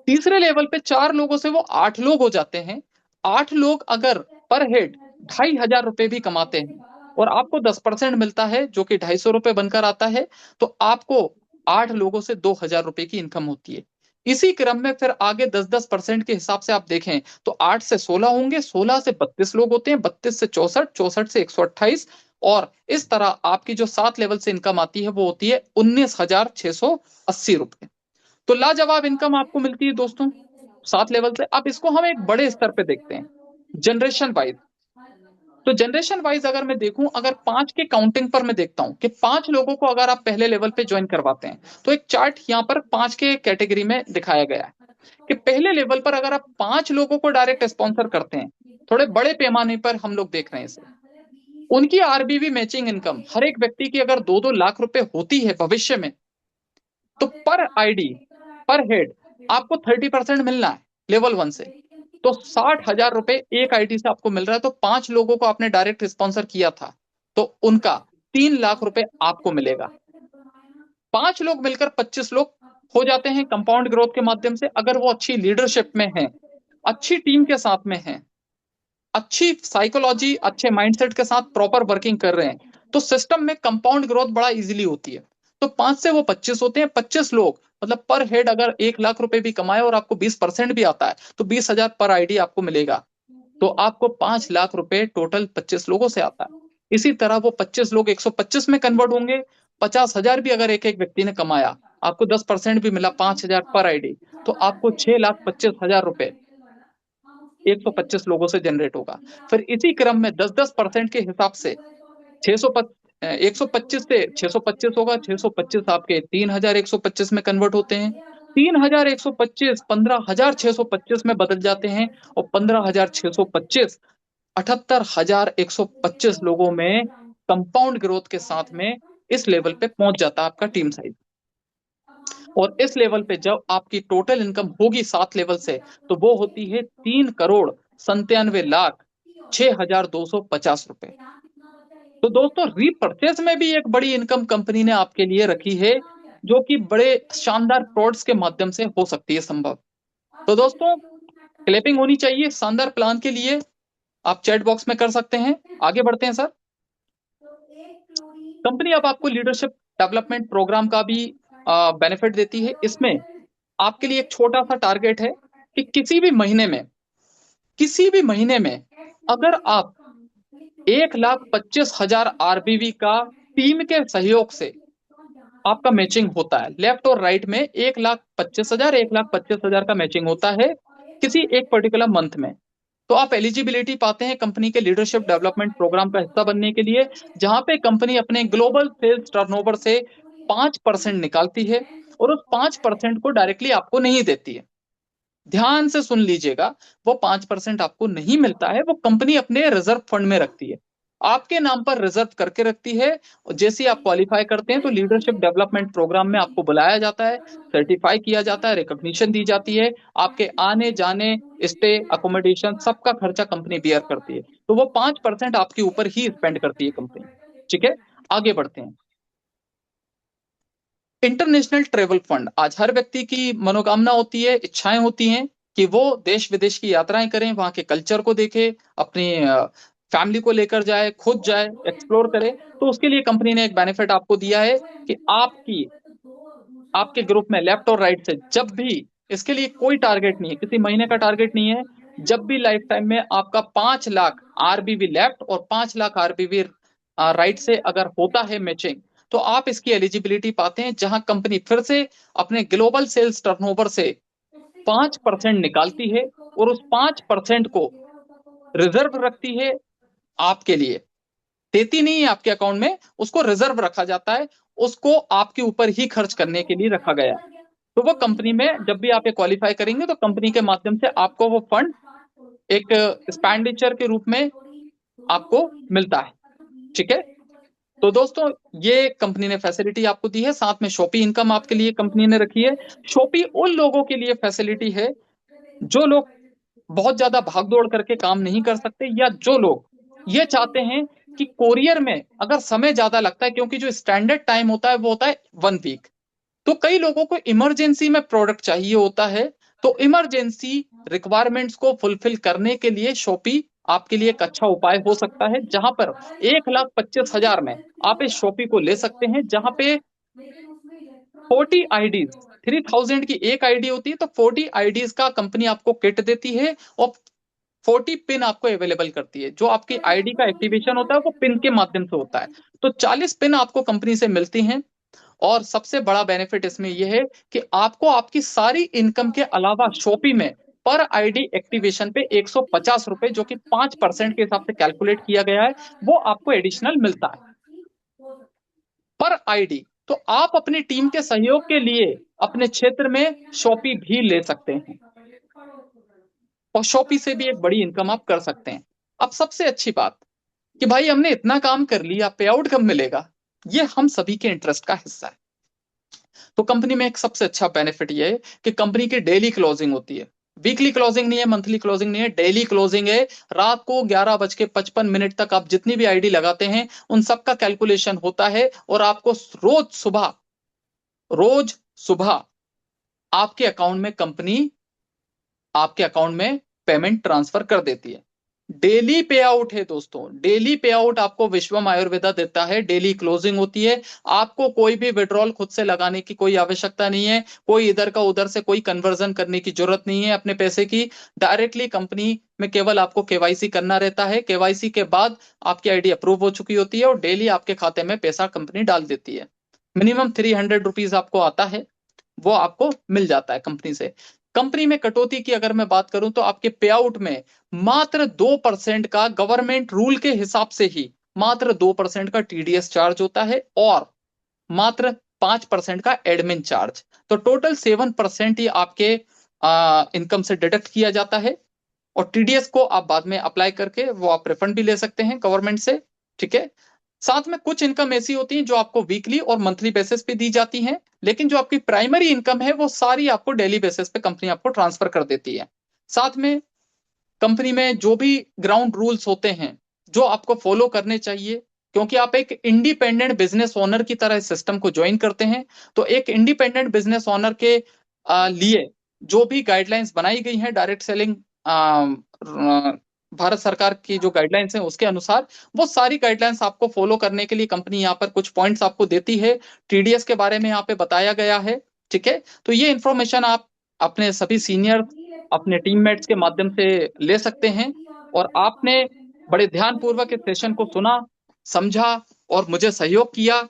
तीसरे लेवल पे 4 लोगों से वो 8 लोग हो जाते हैं। 8 लोग अगर पर हेड 2,500 रुपए भी कमाते हैं और आपको 10% मिलता है जो कि 250 रुपए बनकर आता है, तो आपको 8 लोगों से 2,000 रुपए की इनकम होती है। इसी क्रम में फिर आगे 10-10% के हिसाब से आप देखें तो 8 से 16 होंगे, 16 से 32 लोग होते हैं, 32 से 64, 64 से 128, और इस तरह आपकी जो 7 लेवल से इनकम आती है वो होती है 19,680 रुपए। तो लाजवाब इनकम आपको मिलती है दोस्तों 7 लेवल से। अब इसको हम एक बड़े स्तर पे देखते हैं, जनरेशन वाइज। तो जनरेशन वाइज अगर मैं देखूं, अगर 5 के काउंटिंग पर मैं देखता हूं कि 5 लोगों को अगर आप पहले लेवल पे ज्वाइन करवाते हैं, तो एक चार्ट यहाँ पर 5 के कैटेगरी में दिखाया गया है कि पहले लेवल पर अगर आप 5 लोगों को डायरेक्ट स्पॉन्सर करते हैं, थोड़े बड़े पैमाने पर हम लोग देख रहे हैं इसे, उनकी आरबीवी मैचिंग इनकम हर एक व्यक्ति की अगर 2-2 लाख रुपए होती है भविष्य में, तो पर आईडी पर हेड आपको 30% मिलना है लेवल 1 से। तो 60,000 रुपए एक आईडी से आपको मिल रहा है, तो 5 लोगों को आपने डायरेक्ट स्पॉन्सर किया था तो उनका 3 लाख रुपए आपको मिलेगा। 5 लोग मिलकर 25 लोग हो जाते हैं कंपाउंड ग्रोथ के माध्यम से, अगर वो अच्छी लीडरशिप में है, अच्छी टीम के साथ में है, अच्छी साइकोलॉजी, अच्छे माइंडसेट के साथ प्रॉपर वर्किंग कर रहे हैं, तो सिस्टम में कंपाउंड ग्रोथ बड़ा इजीली होती है। तो 5 से वो 25 होते हैं, 25 लोग मतलब पर हेड अगर 1 लाख रुपए भी कमाए और आपको 20% भी आता है तो 20,000 पर आईडी आपको मिलेगा, तो आपको 5 लाख रुपए टोटल 25 लोगों से आता है। इसी तरह वो 25 लोग 125 में कन्वर्ट होंगे, 50,000 भी अगर एक एक व्यक्ति ने कमाया, आपको 10% भी मिला, 5,000 पर आईडी, तो आपको 6,25,000 रुपए 125 लोगों से जनरेट होगा। फिर इसी क्रम में 10-10% के हिसाब से 125 से 625 होगा, 625 आपके 3,125 में कन्वर्ट होते हैं, 3,125 15,625 में बदल जाते हैं, और 15,625 78,125 लोगों में कंपाउंड ग्रोथ के साथ में इस लेवल पे पहुंच जाता है आपका टीम साइज। और इस लेवल पे जब आपकी टोटल इनकम होगी 7 लेवल से, तो वो होती है 3,97,06,250 रुपए। तो दोस्तों रीपर्चेज में भी एक बड़ी इनकम कंपनी ने आपके लिए रखी है, जो कि बड़े शानदार प्रोडक्ट्स के माध्यम से हो सकती है संभव। तो दोस्तों क्लैपिंग होनी चाहिए शानदार प्लान के लिए, आप चैट बॉक्स में कर सकते हैं। आगे बढ़ते हैं सर। कंपनी अब आपको लीडरशिप डेवलपमेंट प्रोग्राम का भी बेनिफिट देती है। इसमें आपके लिए एक छोटा सा टारगेट है कि किसी भी महीने में अगर आप 1,25,000 आरबीवी का टीम के सहयोग से आपका मैचिंग होता है, लेफ्ट और राइट में 1,25,000 का मैचिंग होता है किसी एक पर्टिकुलर मंथ में, तो आप एलिजिबिलिटी पाते हैं कंपनी के लीडरशिप डेवलपमेंट प्रोग्राम का हिस्सा बनने के लिए, जहां पे कंपनी अपने ग्लोबल सेल्स टर्नओवर से 5% निकालती है, और उस 5% को डायरेक्टली आपको नहीं देती है। ध्यान से सुन लीजिएगा, वो 5% आपको नहीं मिलता है, वो कंपनी अपने रिजर्व फंड में रखती है, आपके नाम पर रिजर्व करके रखती है। और जैसे ही आप क्वालिफाई करते हैं तो लीडरशिप डेवलपमेंट प्रोग्राम में आपको बुलाया जाता है, सर्टिफाई किया जाता है, रिकॉग्निशन दी जाती है, आपके आने जाने, स्टे, अकोमोडेशन सबका खर्चा कंपनी बियर करती है, तो वो 5% आपके ऊपर ही स्पेंड करती है कंपनी। ठीक है, आगे बढ़ते हैं। इंटरनेशनल ट्रेवल फंड, आज हर व्यक्ति की मनोकामना होती है, इच्छाएं होती हैं कि वो देश विदेश की यात्राएं करें, वहां के कल्चर को देखे, अपनी फैमिली को लेकर जाए, खुद जाए, एक्सप्लोर करे। तो उसके लिए कंपनी ने एक बेनिफिट आपको दिया है कि आपके ग्रुप में लेफ्ट और राइट से जब भी, इसके लिए कोई टारगेट नहीं है, किसी महीने का टारगेट नहीं है, जब भी लाइफ टाइम में आपका 5 लाख आरबीवी लेफ्ट और 5 लाख आरबीवी राइट से अगर होता है मैचिंग, तो आप इसकी एलिजिबिलिटी पाते हैं, जहां कंपनी फिर से अपने ग्लोबल सेल्स टर्नओवर से 5% निकालती है, और उस 5% को रिजर्व रखती है आपके लिए, देती नहीं है आपके अकाउंट में, उसको रिजर्व रखा जाता है, उसको आपके ऊपर ही खर्च करने के लिए रखा गया है। तो वो कंपनी में जब भी आप ये क्वालिफाई करेंगे तो कंपनी के माध्यम से आपको वो फंड एक एक्सपेंडिचर के रूप में आपको मिलता है। ठीक है, तो दोस्तों ये कंपनी ने फैसिलिटी आपको दी है। साथ में शॉपी इनकम आपके लिए कंपनी ने रखी है। शॉपी उन लोगों के लिए फैसिलिटी है जो लोग बहुत ज्यादा भाग दौड़ करके काम नहीं कर सकते, या जो लोग ये चाहते हैं कि कोरियर में अगर समय ज्यादा लगता है, क्योंकि जो स्टैंडर्ड टाइम होता है वो होता है 1 वीक, तो कई लोगों को इमरजेंसी में प्रोडक्ट चाहिए होता है। तो इमरजेंसी रिक्वायरमेंट्स को फुलफिल करने के लिए शॉपी आपके लिए एक अच्छा उपाय हो सकता है, जहां पर 1,25,000 में आप इस शॉपी को ले सकते हैं, जहां पे 40 आईडीज, 3,000 की एक आईडी होती है, तो 40 आईडीज का कंपनी आपको किट देती है, और 40 पिन आपको अवेलेबल करती है। जो आपकी आईडी का एक्टिवेशन होता है वो पिन के माध्यम से होता है। तो 40 पिन आपको कंपनी से मिलती हैं। और सबसे बड़ा बेनिफिट इसमें यह है कि आपको आपकी सारी इनकम के अलावा शॉपी में पर आईडी एक्टिवेशन पे 150 रुपए, जो कि 5% के हिसाब से कैलकुलेट किया गया है, वो आपको एडिशनल मिलता है पर आईडी। तो आप अपनी टीम के सहयोग के लिए अपने क्षेत्र में शॉपी भी ले सकते हैं, और शॉपी से भी एक बड़ी इनकम आप कर सकते हैं। अब सबसे अच्छी बात कि भाई हमने इतना काम कर लिया, पे आउट कब मिलेगा, ये हम सभी के इंटरेस्ट का हिस्सा है। तो कंपनी में एक सबसे अच्छा बेनिफिट ये है कि कंपनी की डेली क्लोजिंग होती है। वीकली क्लोजिंग नहीं है, मंथली क्लोजिंग नहीं है, डेली क्लोजिंग है। रात को 11:55 तक आप जितनी भी आईडी लगाते हैं उन सब का कैलकुलेशन होता है, और आपको रोज सुबह आपके अकाउंट में कंपनी आपके अकाउंट में पेमेंट ट्रांसफर कर देती है। डेली पे आउट है दोस्तों, डेली पे आउट आपको विश्वम आयुर्वेदा देता है। डेली क्लोजिंग होती है। आपको कोई भी विड्रॉल खुद से लगाने की कोई आवश्यकता नहीं है। कोई इधर का उधर से कोई कन्वर्जन करने की जरूरत नहीं है अपने पैसे की। डायरेक्टली कंपनी में केवल आपको केवाईसी करना रहता है। केवाईसी के बाद आपकी आईडी अप्रूव हो चुकी होती है, और डेली आपके खाते में पैसा कंपनी डाल देती है। मिनिमम ₹300 आपको आता है, वो आपको मिल जाता है कंपनी से। कंपनी में कटौती की अगर मैं बात करूं, तो आपके पे आउट में मात्र 2% का गवर्नमेंट रूल के हिसाब से ही मात्र 2% का टीडीएस चार्ज होता है, और मात्र 5% का एडमिन चार्ज। तो टोटल 7% ही आपके इनकम से डिडक्ट किया जाता है। और टीडीएस को आप बाद में अप्लाई करके वो आप रिफंड भी ले सकते हैं गवर्नमेंट से। ठीक है, साथ में कुछ इनकम ऐसी होती है जो आपको वीकली और मंथली बेसिस पे दी जाती हैं, लेकिन जो आपकी प्राइमरी इनकम है वो सारी आपको डेली बेसिस पे कंपनी आपको ट्रांसफर कर देती है। साथ में कंपनी में जो भी ग्राउंड रूल्स होते हैं जो आपको फॉलो करने चाहिए, क्योंकि आप एक इंडिपेंडेंट बिजनेस ओनर की तरह इस सिस्टम को ज्वाइन करते हैं। तो एक इंडिपेंडेंट बिजनेस ओनर के लिए जो भी गाइडलाइंस बनाई गई हैं डायरेक्ट सेलिंग, भारत सरकार की जो गाइडलाइंस हैं उसके अनुसार, वो सारी गाइडलाइंस आपको फॉलो करने के लिए कंपनी यहाँ पर कुछ पॉइंट्स आपको देती है। टीडीएस के बारे में यहाँ पे बताया गया है। ठीक है, तो ये इंफॉर्मेशन आप अपने सभी सीनियर, अपने टीममेट्स के माध्यम से ले सकते हैं। और आपने बड़े ध्यानपूर्वक इस सेशन को सुना, समझा, और मुझे सहयोग किया।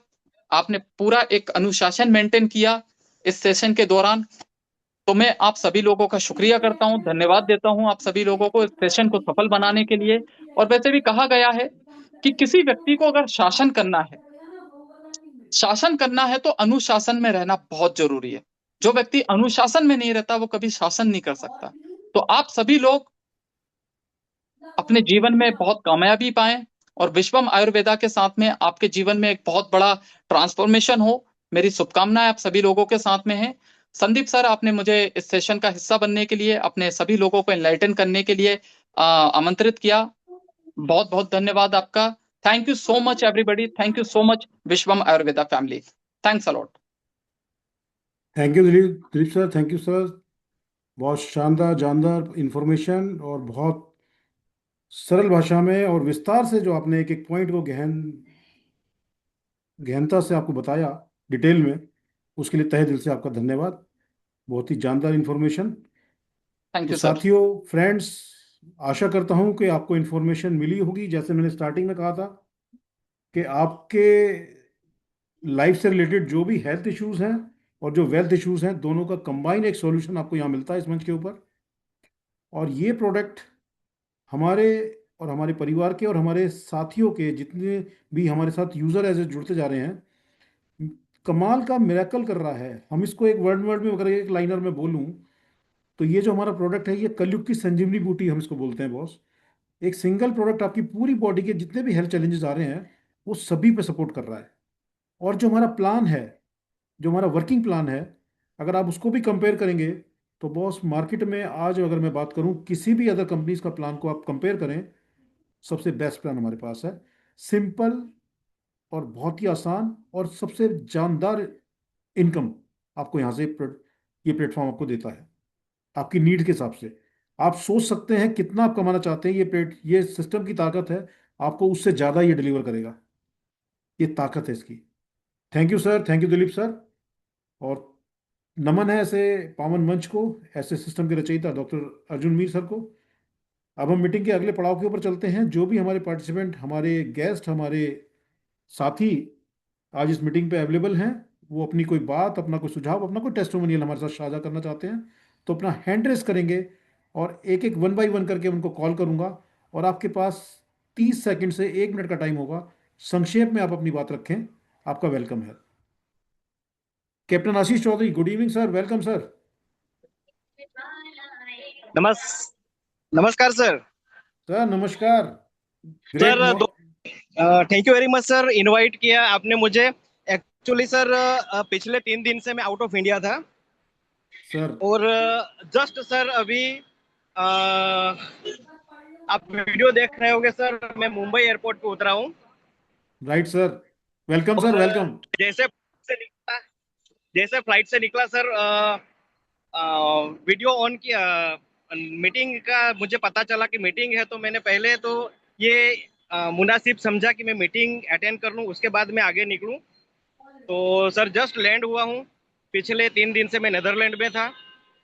आपने पूरा एक अनुशासन मेंटेन किया इस सेशन के दौरान। तो मैं आप सभी लोगों का शुक्रिया करता हूं, धन्यवाद देता हूं आप सभी लोगों को इस सेशन को सफल बनाने के लिए। और वैसे भी कहा गया है कि किसी व्यक्ति को अगर शासन करना है तो अनुशासन में रहना बहुत जरूरी है। जो व्यक्ति अनुशासन में नहीं रहता वो कभी शासन नहीं कर सकता। तो आप सभी लोग अपने जीवन में बहुत कामयाबी पाएं, और विश्वम आयुर्वेदा के साथ में आपके जीवन में एक बहुत बड़ा ट्रांसफॉर्मेशन हो। मेरी शुभकामनाएं आप सभी लोगों के साथ में है। संदीप सर, आपने मुझे इस सेशन का हिस्सा बनने के लिए, अपने सभी लोगों को एनलाइटन करने के लिए आमंत्रित किया। बहुत बहुत धन्यवाद आपका। Thank you so much everybody, thank you so much Viswam Ayurveda family. Thanks a lot. Thank you Dilip sir, thank you sir. बहुत शानदार जानदार इंफॉर्मेशन, और बहुत सरल भाषा में और विस्तार से जो आपने एक एक पॉइंट को गहनता से आपको बताया, डिटेल में, उसके लिए तहे दिल से आपका धन्यवाद। बहुत ही जानदार इंफॉर्मेशन। थैंक तो यू सर। साथियों, फ्रेंड्स, आशा करता हूं कि आपको इंफॉर्मेशन मिली होगी। जैसे मैंने स्टार्टिंग में कहा था कि आपके लाइफ से रिलेटेड जो भी हेल्थ इश्यूज हैं और जो वेल्थ इश्यूज हैं, दोनों का कंबाइन एक सॉल्यूशन आपको यहाँ मिलता है इस मंच के ऊपर। और ये प्रोडक्ट हमारे और हमारे परिवार के और हमारे साथियों के, जितने भी हमारे साथ यूजर एज जुड़ते जा रहे हैं, कमाल का मिरेकल कर रहा है। हम इसको एक वर्ड वर्ड में अगर एक लाइनर में बोलूं, तो ये जो हमारा प्रोडक्ट है, ये कलयुग की संजीवनी बूटी हम इसको बोलते हैं बॉस। एक सिंगल प्रोडक्ट आपकी पूरी बॉडी के जितने भी हेल्थ चैलेंजेस आ रहे हैं वो सभी पे सपोर्ट कर रहा है। और जो हमारा प्लान है, जो हमारा वर्किंग प्लान है, अगर आप उसको भी कंपेयर करेंगे तो बॉस, मार्केट में आज अगर मैं बात करूं किसी भी अदर कंपनीज का प्लान को आप कंपेयर करें, सबसे बेस्ट प्लान हमारे पास है। सिंपल और बहुत ही आसान और सबसे जानदार इनकम आपको यहाँ से ये प्लेटफॉर्म आपको देता है, आपकी नीड के हिसाब से। आप सोच सकते हैं कितना आप कमाना चाहते हैं, ये सिस्टम की ताकत है, आपको उससे ज़्यादा ये डिलीवर करेगा। ये ताकत है इसकी। Thank you sir, thank you Dilip sir. और नमन है ऐसे पावन मंच को, ऐसे सिस्टम के रचयिता डॉक्टर अर्जुन मीर सर को। अब हम मीटिंग के अगले पड़ाव के ऊपर चलते हैं। जो भी हमारे पार्टिसिपेंट, हमारे गेस्ट, हमारे साथी आज इस मीटिंग पे अवेलेबल हैं, वो अपनी कोई बात, अपना कोई सुझाव, अपना कोई टेस्टिमोनियल हमारे साथ साझा करना चाहते हैं तो अपना हैंड रेस करेंगे, और एक एक वन बाय वन करके उनको कॉल करूंगा। और आपके पास 30 सेकंड से 1 मिनट का टाइम होगा। संक्षेप में आप अपनी बात रखें, आपका वेलकम है। Captain Ashish Chaudhary, good evening sir, welcome sir. नमस नमस्कार सर। सर नमस्कार। Great. Sir thank you very much sir, invite किया आपने मुझे। एक्चुअली सर पिछले 3 दिन से मैं आउट ऑफ इंडिया था। सर और जस्ट सर अभी अ, आप वीडियो देख रहे होंगे सर, मैं मुंबई एयरपोर्ट पे उतरा हूँ। राइट सर, वेलकम सर, और वेलकम। जैसे से निकला जैसे फ्लाइट से निकला सर, वीडियो ऑन किया। मीटिंग का मुझे पता चला कि मीटिंग है, तो मैंने पहले तो ये मुनासिब समझा कि मैं मीटिंग अटेंड कर लूं, उसके बाद मैं आगे निकलूं। तो सर जस्ट लैंड हुआ हूं। पिछले 3 दिन से मैं नेदरलैंड में था।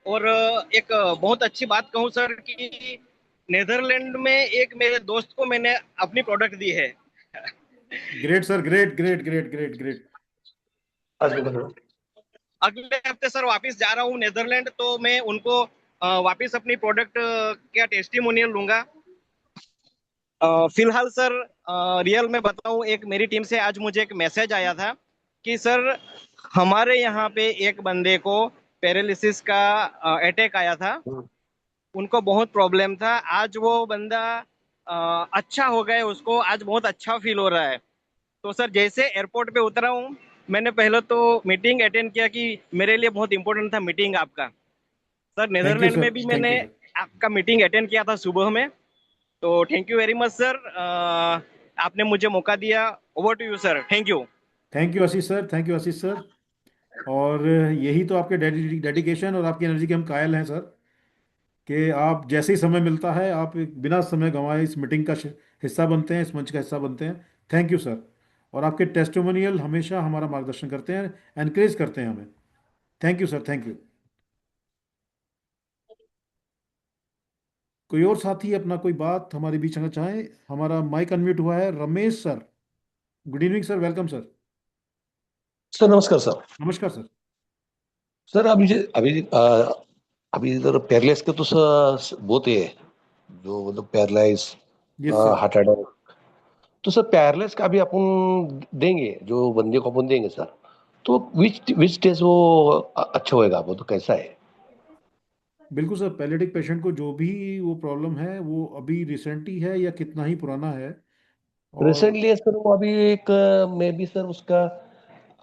और एक बहुत अच्छी बात कहूं सर कि नेदरलैंड में एक मेरे दोस्त को मैंने अपनी प्रोडक्ट दी है। Great sir, great great great great great. अगले हफ्ते सर वापस जा रहा हूँ नेदरलैंड, तो मैं उनको वापस अपनी प्रोडक्ट का टेस्टिमोनियल लूंगा। फिलहाल सर रियल में बताऊं, एक मेरी टीम से आज मुझे एक मैसेज आया था कि सर हमारे यहाँ पे एक बंदे को पैरालिसिस का अटैक आया था। उनको बहुत प्रॉब्लम था। आज वो बंदा अच्छा हो गया, उसको आज बहुत अच्छा फील हो रहा है। तो सर जैसे एयरपोर्ट पे उतरा हूँ, मैंने पहले तो मीटिंग अटेंड किया कि मेरे लिए बहुत इंपॉर्टेंट था मीटिंग आपका। Sir thank you Netherland sir, में भी थैंक मैंने यू सर। आपका मीटिंग अटेंड किया था सुबह में। तो thank you very much sir, आपने मुझे मौका दिया। Over to you sir, thank you. Thank you Ashish sir, thank you Ashish sir. और यही तो आपके डेडिकेशन और आपकी एनर्जी के हम कायल हैं सर, कि आप जैसे ही समय मिलता है आप बिना समय गंवाए इस मीटिंग का हिस्सा बनते हैं, इस मंच का हिस्सा बनते हैं। Thank you sir. और आपके टेस्टिमोनियल हमेशा हमारा मार्गदर्शन करते हैं, एनकरेज करते हैं हमें। Thank you sir, thank you. कोई और साथी अपना कोई बात हमारे बीच में चाहे? हमारा माइक अनम्यूट हुआ है, Ramesh sir. Good evening sir, welcome sir. Sir नमस्कार सर। नमस्कार सर। सर अभी अभी अभी इधर पैरलाइज के तो सर बहुत है, जो मतलब paralyse yes sir. Heart attack. तो सर पैरलाइज का भी अपन देंगे, जो बंदे को अपन देंगे सर, तो विच विच स्टेज वो अच्छा होएगा, वो तो कैसा है? बिल्कुल सर, पैलेटिक पेशेंट को जो भी वो प्रॉब्लम है वो अभी रिसेंट ही है या कितना ही पुराना है? और रिसेंटली सर वो अभी एक मैं भी सर उसका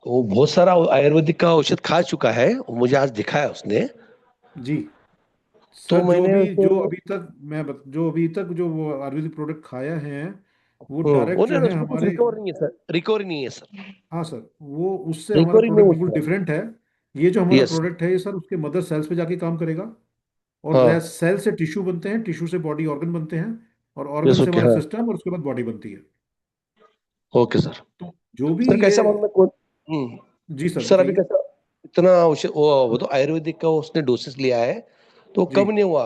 वो बहुत सारा आयुर्वेदिक का औषध खा चुका है, वो मुझे आज दिखाया उसने। जी तो सर, जो मैंने भी जो उसको अभी तक जो अभी तक जो वो आयुर्वेदिक प्रोडक्ट खाया है, वो डायरेक्ट जो है उसमें कुछ हमारे। रिकवर नहीं है सर, रिकवरी नहीं है सर। हाँ सर, वो उससे हमारा रिकवरी नहीं प्रोडक्ट है बिल्कुल उसका। डिफरेंट है। ये जो हमारा यस। प्रोडक्ट है ये सर उसके मदर सेल्स पे जाके काम करेगा। और हाँ। सेल से टिश्यू बनते हैं, टिश्यू से बॉडी ऑर्गन बनते हैं, और ऑर्गन यस से ओके हमारा हाँ। सिस्टम, और उसके बाद बॉडी बनती है। Okay sir. तो जो भी सर ये। कैसा मालूम है कौन? जी सर, सर अभी बताइए। कैसा इतना वो तो आयुर्वेदिक का उसने डोसेस लिया है, तो जी कम नहीं हुआ।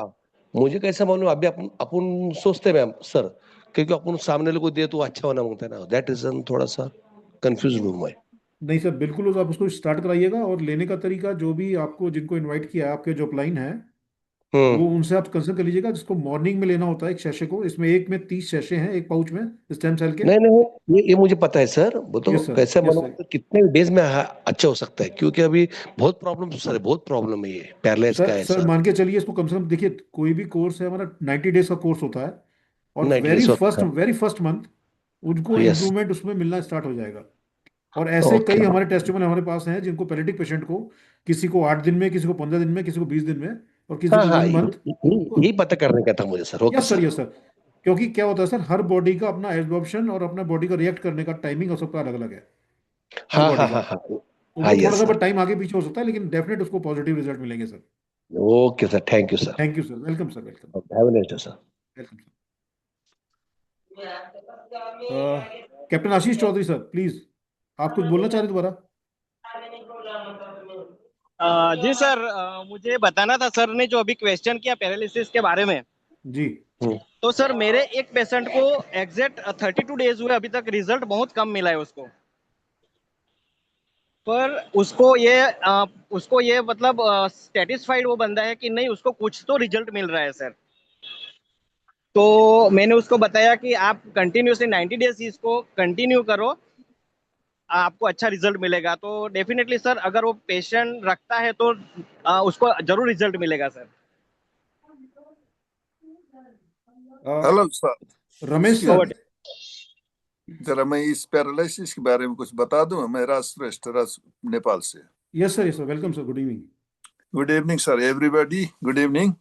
मुझे कैसा मालूम अभी अपन अपन सोचते हैं मैम सर, क्योंकि अपन सामने लोगों को दे तो अच्छा होना मांगता है ना, दैट रीजन थोड़ा सा कंफ्यूज हूँ मैं। नहीं सर, बिल्कुल आप उसको स्टार्ट कराइएगा। और लेने का तरीका, जो भी आपको जिनको इनवाइट किया है, आपके जो अपलाइन है, वो उनसे आप कंसल्ट कर लीजिएगा, जिसको मॉर्निंग में लेना होता है एक शैशे को। इसमें एक में 30 शैशे हैं एक पाउच में स्टेम सेल के। नहीं नहीं, ये मुझे पता है सर, वो तो यस सर, कैसे यस मालूम सर। तो कितने डेज में अच्छा हो सकता है, क्योंकि अभी बहुत प्रॉब्लम सर, बहुत प्रॉब्लम है, ये पैरलाइज का सर है सर सर। मान के चलिए इसको कम से कम, देखिए कोई भी कोर्स है हमारा 90 डेज का कोर्स होता है, और 90 डेज होता है। वेरी फर्स्ट मंथ उनको यस। इम्प्रूवमेंट उसमें मिलना स्टार्ट हो जाएगा। और ऐसे ओके। कई हमारे टेस्टिमोनी हमारे पास हैं जिनको पैरेलिटिक पेशेंट को, किसी को 8 दिन में, किसी को 15 दिन में, किसी को 20 दिन में, और किसी हाँ को हाँ, 1 मंथ। यही पता करने का था मुझे sir. Okay yes sir, sir. Yes sir. क्योंकि क्या होता है सर, हर बॉडी का अपना एब्जॉर्प्शन और अपना बॉडी का रिएक्ट करने का टाइमिंग और सबका अलग अलग है, हर हाँ बॉडी हाँ का। हाँ हाँ। तो हाँ वो थोड़ा यस सा सर। टाइम आगे पीछे हो सकता है, लेकिन डेफिनेट उसको पॉजिटिव रिजल्ट मिलेंगे sir. Okay sir, thank you sir. Thank you sir, welcome sir, welcome. Have a nice day sir. Welcome sir. Captain Ashish Chaudhary sir, please, आप कुछ बोलना चाह रहे हैं दोबारा? जी सर, मुझे बताना था, सर ने जो अभी क्वेश्चन किया पैरालिसिस के बारे में, जी। तो सर मेरे एक पेशेंट को एग्जैक्ट 32 डेज हुए, अभी तक रिजल्ट बहुत कम मिला है उसको। पर उसको ये मतलब सेटिस्फाइड वो बंदा है कि नहीं, उसको कुछ तो रिजल्ट मिल रहा है सर। तो मैंने उसको बताया कि आप कंटिन्यूसली 90 डेज इसको कंटिन्यू करो, आपको अच्छा रिजल्ट मिलेगा। तो डेफिनेटली सर, अगर वो पेशेंट रखता है तो उसको जरूर रिजल्ट मिलेगा sir. Hello sir. Ramesh sir. Over. जरा मैं इस पैरालिसिस के बारे में कुछ बता दूं। मैं राज श्रेष्ठ, राज नेपाल से। Yes sir, yes sir, welcome sir, good evening. Good evening sir, everybody good evening.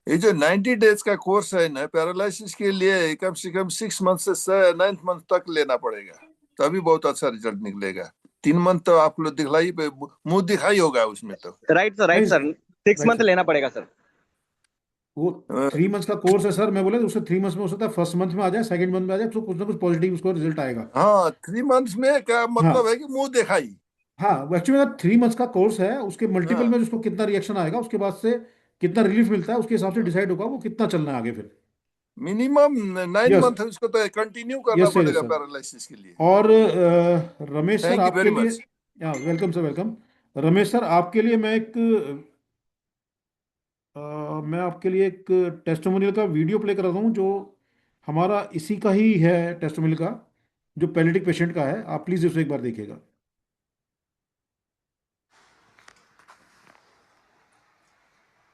ये जो 90 डेज का कोर्स है ना पैरालिसिस के लिए, कम से कम 6 मंथ से 9 मंथ तक लेना पड़ेगा, तभी बहुत अच्छा रिजल्ट निकलेगा। 3 मंथ तो आप लोग दिखलाई पे मुंह दिखाई होगा उसमें तो। राइट सर, राइट नहीं, सर, 6 मंथ राइट सर, लेना पड़ेगा सर। वो अ, 3 मंथ्स का कोर्स है सर। मैं बोले उससे 3 मंथ्स में हो सकता है फर्स्ट मंथ में आ जाए, सेकंड मंथ में आ जाए, तो कुछ ना कुछ पॉजिटिव उसको रिजल्ट आएगा। हाँ, 3 मंथ में क्या मतलब हाँ, है कि मुंह दिखाई। हाँ, वो एक्चुअली 3 मंथ्स का कोर्स है, उसके मल्टीपल हाँ, में उसको कितना रिएक्शन आएगा, उसके बाद से कितना रिलीफ मिलता है, उसके हिसाब से डिसाइड होगा वो कितना चलना है आगे फिर। मिनिमम 9 यस, मंथ उसको तो कंटिन्यू करना यस सर, यस पड़ेगा सर। पैरालिसिस के लिए। और रमेश सर थैंक यू आपके वेरी लिए, much. Welcome sir, welcome. Ramesh sir आपके लिए अ, मैं आपके लिए एक टेस्टिमोनियल का वीडियो प्ले कर रहा हूँ, जो हमारा इसी का ही है, टेस्टिमोनियल का, जो पैलिटिक पेशेंट का है। आप प्लीज उसे एक बार देखिएगा।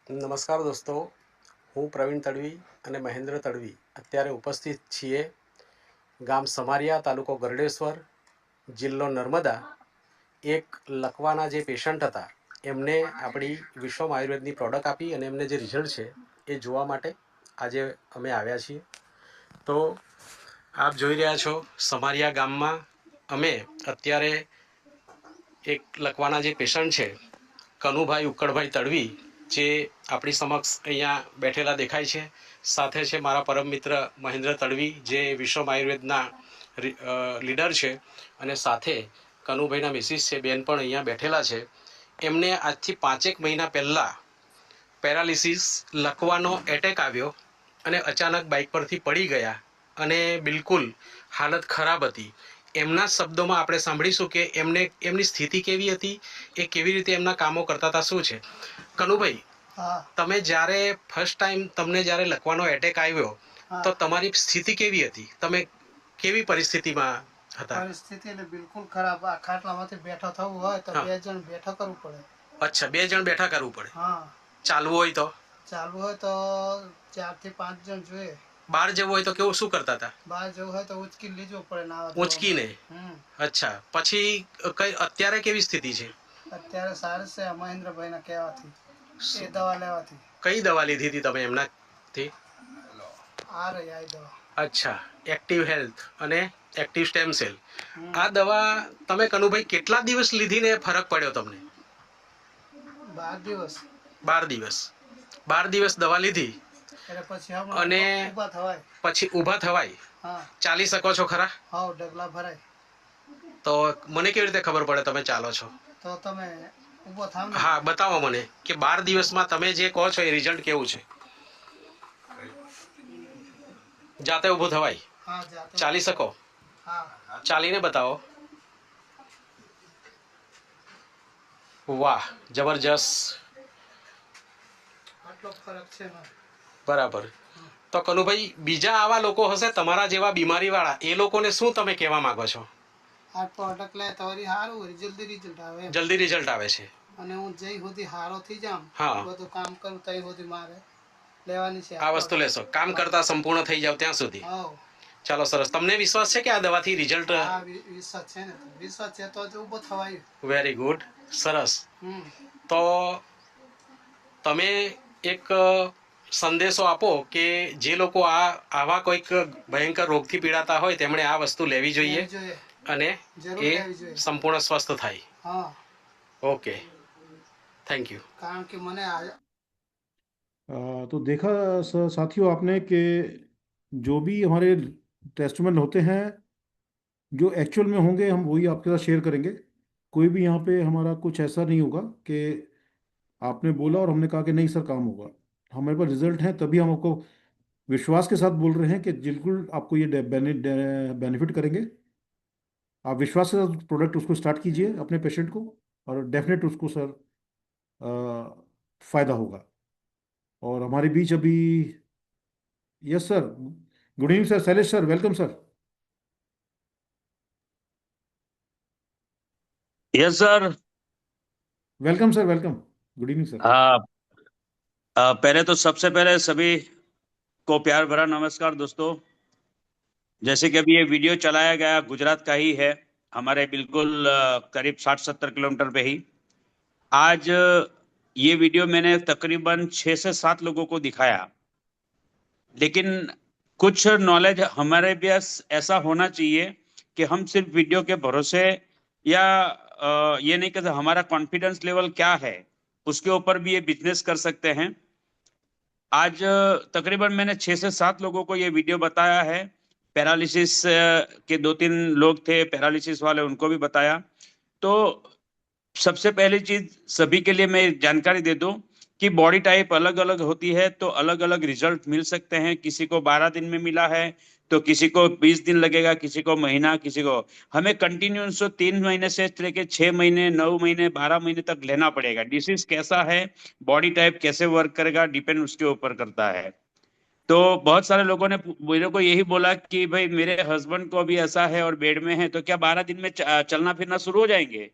નમસ્કાર દોસ્તો, હું પ્રવીણ તડવી અને મહેન્દ્ર તડવી અત્યારે ઉપસ્થિત છીએ ગામ સમારિયા, તાલુકો ગરડેશ્વર, જિલ્લો નર્મદા. એક લકવાના જે પેશન્ટ હતા એમને આપણી વિશ્વમ આયુર્વેદની પ્રોડક્ટ આપી અને એમને જે રિઝલ્ટ છે એ જોવા માટે આજે અમે આવ્યા છીએ. તો આપ જોઈ રહ્યા છો સમારિયા ગામમાં અમે અત્યારે એક લકવાના જે પેશન્ટ છે કનુભાઈ ઉક્કડભાઈ તડવી, જે આપણી સમક્ષ અહીંયા બેઠેલા દેખાય છે. સાથે છે મારા પરમ મિત્ર મહેન્દ્ર તડવી, જે વિશ્વમ આયુર્વેદના લીડર છે, અને સાથે કનુભાઈના મિસિસ છે બેન પણ અહીંયા બેઠેલા છે. એમને આજથી 5 મહિના પહેલાં પેરાલિસિસ લકવાનો એટેક આવ્યો અને અચાનક બાઇક પરથી પડી ગયા અને બિલકુલ હાલત ખરાબ હતી. એમના શબ્દોમાં આપણે સાંભળીશું કે એમની સ્થિતિ કેવી હતી, એ કેવી રીતે એમના કામો કરતા હતા, શું છે. કનુભાઈ, તમે જ્યારે ફર્સ્ટ ટાઈમ તમને જ્યારે લકવાનો એટેક આવ્યો તો તમારી સ્થિતિ કેવી હતી? તમે કેવી પરિસ્થિતિમાં હતા? પરિસ્થિતિ એટલે બિલકુલ ખરાબ. આ ખાટલામાંથી બેઠા થવું હોય તો 2 જણ બેઠા કરવું પડે. અચ્છા, 2 જણ બેઠા કરવું પડે. હા, ચાલવું હોય તો? ચાલવું હોય તો 4 થી 5 જણ જોઈએ. બહાર જવું હોય તો કેવું, શું કરતા હતા? બહાર જવું હોય તો ઉચકી લીધું પડે નાવા ઊંચકીને? અચ્છા, પછી અત્યારે કેવી સ્થિતિ છે? અત્યારે સારું છે મહેન્દ્રભાઈના કહેવાથી, એ દવા લેવાથી. કઈ દવા લીધી હતી તમે એમનાથી? આ રહી આ દવા. અચ્છા, એક્ટિવ હેલ્થ અને એક્ટિવ સ્ટેમ સેલ. આ દવા તમે કનુભાઈ કેટલા દિવસ લીધીને ફરક પડ્યો તમને? 12 દિવસ. 12 દિવસ. 12 દિવસ દવા લીધી એટલે પછી અને ઊભા થવાય. પછી ઊભા થવાય? હા, ચાલી શકો છો ખરા? હાવ ડગલા ભરાય. તો મને કેવી રીતે ખબર પડે તમે ચાલો છો? તો તમે ઊભો થાવ ને. હા, બતાવો મને કે 12 દિવસમાં તમે જે કહો છો એ રિઝલ્ટ કેવું છે. જાતે ઊભું થવાય? હા, જાતે. ચાલી શકો? હા, ચાલીને બતાવો. વાહ, જબરજસ્ત. એટલો ફરક છે મારે. બરાબર. તો કનુભાઈ, બીજા આવા લોકો હશે તમારા જેવા બીમારીવાળા, એ લોકોને શું તમે કહેવા માંગો છો? આ પ્રોડક્ટ લે તો વળી સારું હોય, જલ્દી રિઝલ્ટ આવે એમ. જલ્દી રિઝલ્ટ આવે છે. અને હું જઈ સુધી સારો થઈ જામ, હા. બધું કામ કરું તઈ સુધી મારે લેવાની છે આ વસ્તુ લેશો કામ કરતા સંપૂર્ણ થઈ જાવ ત્યાં સુધી. હા. ચાલો, સરસ. તમને વિશ્વાસ છે કે આ દવાથી રિઝલ્ટ? હા, વિશ્વાસ છે ને. વિશ્વાસ છે તો જ ઊભો થવાયું. વેરી ગુડ, સરસ. તો તમે એક સંદેશો આપો કે જે લોકો આવા કોઈક ભયંકર રોગથી પીડાતા હોય તેમણે આ વસ્તુ લેવી જોઈએ અને એ સંપૂર્ણ સ્વસ્થ થાય. હા. Okay, thank you. કારણ કે મને तो देखा साथियों आपने कि जो भी हमारे टेस्टमेंट होते हैं जो एक्चुअल में होंगे हम वही आपके साथ शेयर करेंगे. कोई भी यहाँ पे हमारा कुछ ऐसा नहीं होगा कि आपने बोला और हमने कहा कि नहीं सर काम होगा. हमारे पास रिजल्ट है तभी हम आपको विश्वास के साथ बोल रहे हैं कि बिल्कुल आपको ये बेनिफिट करेंगे. आप विश्वास के साथ प्रोडक्ट उसको स्टार्ट कीजिए अपने पेशेंट को और डेफिनेट उसको सर फायदा होगा. और हमारे बीच अभी yes sir, good evening sir, Shailesh sir, welcome sir. Yes sir, welcome sir, welcome, good evening sir. पहले तो सबसे पहले सभी को प्यार भरा नमस्कार दोस्तों. जैसे कि अभी ये वीडियो चलाया गया गुजरात का ही है, हमारे बिल्कुल करीब 60-70 किलोमीटर पे ही. आज ये वीडियो मैंने तकरीबन 6 से 7 लोगों को दिखाया, लेकिन कुछ नॉलेज हमारे पास ऐसा होना चाहिए कि हम सिर्फ वीडियो के भरोसे या ये नहीं कहते हमारा कॉन्फिडेंस लेवल क्या है उसके ऊपर भी ये बिजनेस कर सकते हैं. आज तकरीबन मैंने 6 से 7 लोगों को ये वीडियो बताया है. पैरालिसिस के 2-3 लोग थे पैरालिसिस वाले, उनको भी बताया. तो सबसे पहली चीज सभी के लिए मैं जानकारी दे दूं कि बॉडी टाइप अलग अलग होती है तो अलग अलग रिजल्ट मिल सकते हैं. किसी को 12 दिन में मिला है तो किसी को 20 दिन लगेगा, किसी को महीना, किसी को. हमें कंटिन्यूस 3 महीने से लेके 6 महीने, 9 महीने, 12 महीने तक लेना पड़ेगा. डिसीज कैसा है, बॉडी टाइप कैसे वर्क करेगा, डिपेंड उसके ऊपर करता है. तो बहुत सारे लोगों ने मेरे को यही बोला कि भाई मेरे हस्बैंड को भी ऐसा है और बेड में है तो क्या 12 दिन में चलना फिरना शुरू हो जाएंगे.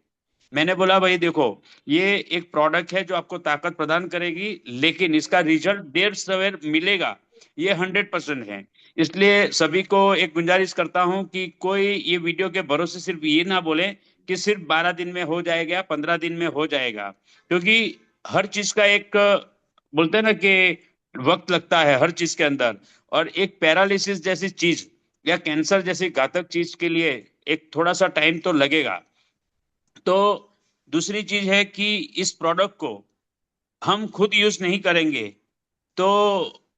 मैंने बोला भाई देखो, ये एक प्रोडक्ट है जो आपको ताकत प्रदान करेगी, लेकिन इसका रिजल्ट देर सवेर मिलेगा, ये 100% है. इसलिए सभी को एक गुजारिश करता हूं कि कोई ये वीडियो के भरोसे सिर्फ ये ना बोले कि सिर्फ 12 दिन में हो जाएगा, 15 दिन में हो जाएगा, क्योंकि हर चीज का एक बोलते हैं ना कि वक्त लगता है हर चीज के अंदर. और एक पैरालिसिस जैसी चीज या कैंसर जैसी घातक चीज के लिए एक थोड़ा सा टाइम तो लगेगा. तो दूसरी चीज है कि इस प्रोडक्ट को हम खुद यूज नहीं करेंगे तो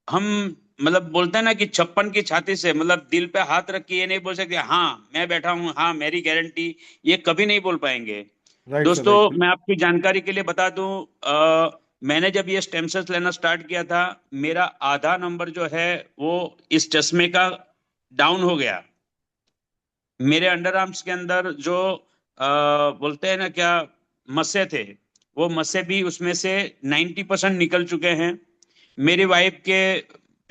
हम मतलब बोलते हैं ना कि 56 की छाती से, मतलब दिल पे हाथ रख के ये नहीं बोल सकते हाँ मैं बैठा हूं, हाँ मेरी गारंटी, ये कभी नहीं बोल पाएंगे. दोस्तों मैं आपकी जानकारी के लिए बता दूं, मैंने जब ये स्टेम सेल्स लेना स्टार्ट किया था, मेरा आधा नंबर जो है वो इस चश्मे का डाउन हो गया. मेरे अंडर आर्म्स के अंदर जो बोलते हैं ना क्या मस्से थे, वो मस्से भी उसमें से 90% निकल चुके हैं. मेरी वाइफ के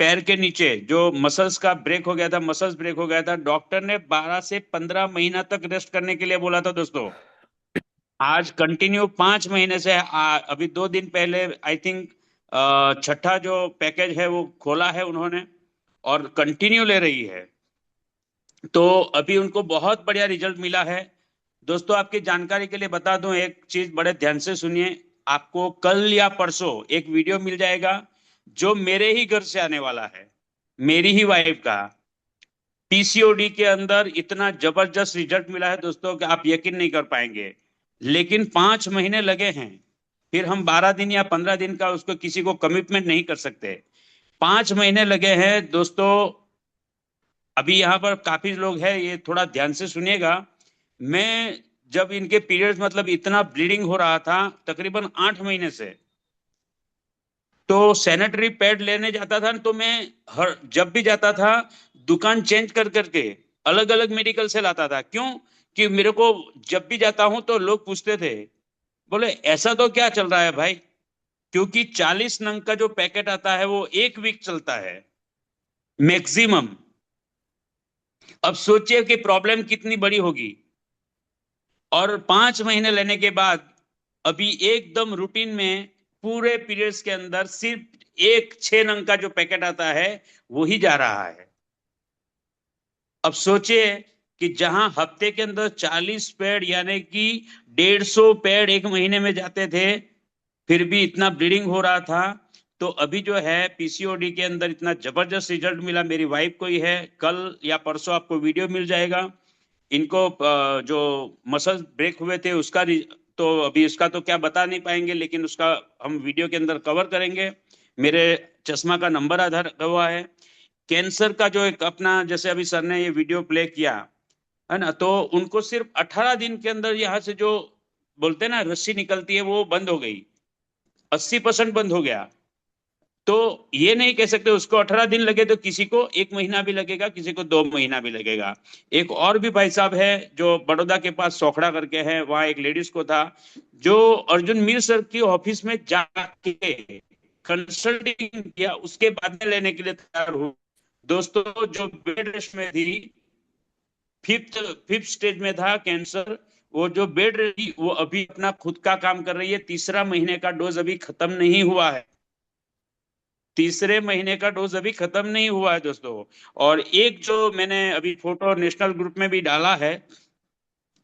पैर के नीचे जो मसल्स का ब्रेक हो गया था, मसल्स ब्रेक हो गया था, डॉक्टर ने 12 से 15 महीना तक रेस्ट करने के लिए बोला था दोस्तों. आज कंटिन्यू 5 महीने से अभी 2 दिन पहले आई थिंक 6ठा जो पैकेज है वो खोला है उन्होंने और कंटिन्यू ले रही है. तो अभी उनको बहुत बढ़िया रिजल्ट मिला है. दोस्तों आपकी जानकारी के लिए बता दूं एक चीज, बड़े ध्यान से सुनिए. आपको कल या परसों एक वीडियो मिल जाएगा जो मेरे ही घर से आने वाला है, मेरी ही वाइफ का. पीसीओडी के अंदर इतना जबरदस्त रिजल्ट मिला है दोस्तों कि आप यकीन नहीं कर पाएंगे. लेकिन 5 महीने लगे हैं, फिर हम 12 दिन या 15 दिन का उसको किसी को कमिटमेंट नहीं कर सकते. 5 महीने लगे हैं दोस्तों. अभी यहाँ पर काफी लोग हैं, ये थोड़ा ध्यान से सुनिएगा. मैं जब इनके पीरियड्स मतलब इतना ब्लीडिंग हो रहा था तकरीबन 8 महीने से, तो सैनिटरी पैड लेने जाता था तो मैं जब भी जाता था दुकान चेंज कर करके अलग अलग मेडिकल से लाता था. क्यों कि मेरे को जब भी जाता हूं तो लोग पूछते थे, बोले ऐसा तो क्या चल रहा है भाई, क्योंकि 40 नंग का जो पैकेट आता है वो 1 वीक चलता है मैक्सिमम। अब सोचिए कि प्रॉब्लम कितनी बड़ी होगी। और 5 महीने लेने के बाद अभी एकदम रूटीन में पूरे पीरियड्स के अंदर सिर्फ 6 नंग का जो पैकेट आता है वो ही जा रहा है। अब सोचिए कि जहां हफ्ते के अंदर 40 पैड यानी कि 150 पैड 1 महीने में जाते थे, फिर भी इतना ब्लीडिंग हो रहा था। तो अभी जो है पीसीओडी के अंदर इतना जबरदस्त रिजल्ट मिला। मेरी वाइफ को ही है, कल या परसों आपको वीडियो मिल जाएगा। इनको जो मसल ब्रेक हुए थे उसका तो अभी उसका तो क्या बता नहीं पाएंगे, लेकिन उसका हम वीडियो के अंदर कवर करेंगे। मेरे चश्मा का नंबर आधार हुआ है। कैंसर का जो एक अपना, जैसे अभी सर ने ये वीडियो प्ले किया है ना, तो उनको सिर्फ 18 दिन के अंदर यहाँ से जो बोलते हैं ना रस्सी निकलती है वो बंद हो गई, 80% बंद हो गया। तो ये नहीं कह सकते उसको 18 दिन लगे, तो किसी को 1 महीना भी लगेगा, किसी को 2 महीना भी लगेगा। एक और भी भाई साहब है जो बड़ौदा के पास सोखड़ा करके है, वहां एक लेडीज को था जो अर्जुन मीर सर की ऑफिस में जाके कंसल्टिंग किया, उसके बाद में लेने के लिए तैयार हुआ। दोस्तों जो बेड रेस्ट में थी, फिफ्थ स्टेज में था कैंसर, वो जो बेड रही वो अभी अपना खुद का काम कर रही है। 3रा महीने का डोज अभी खत्म नहीं हुआ है, 3रे महीने का डोज अभी खत्म नहीं हुआ है दोस्तों। और एक जो मैंने अभी फोटो नेशनल ग्रुप में भी डाला है,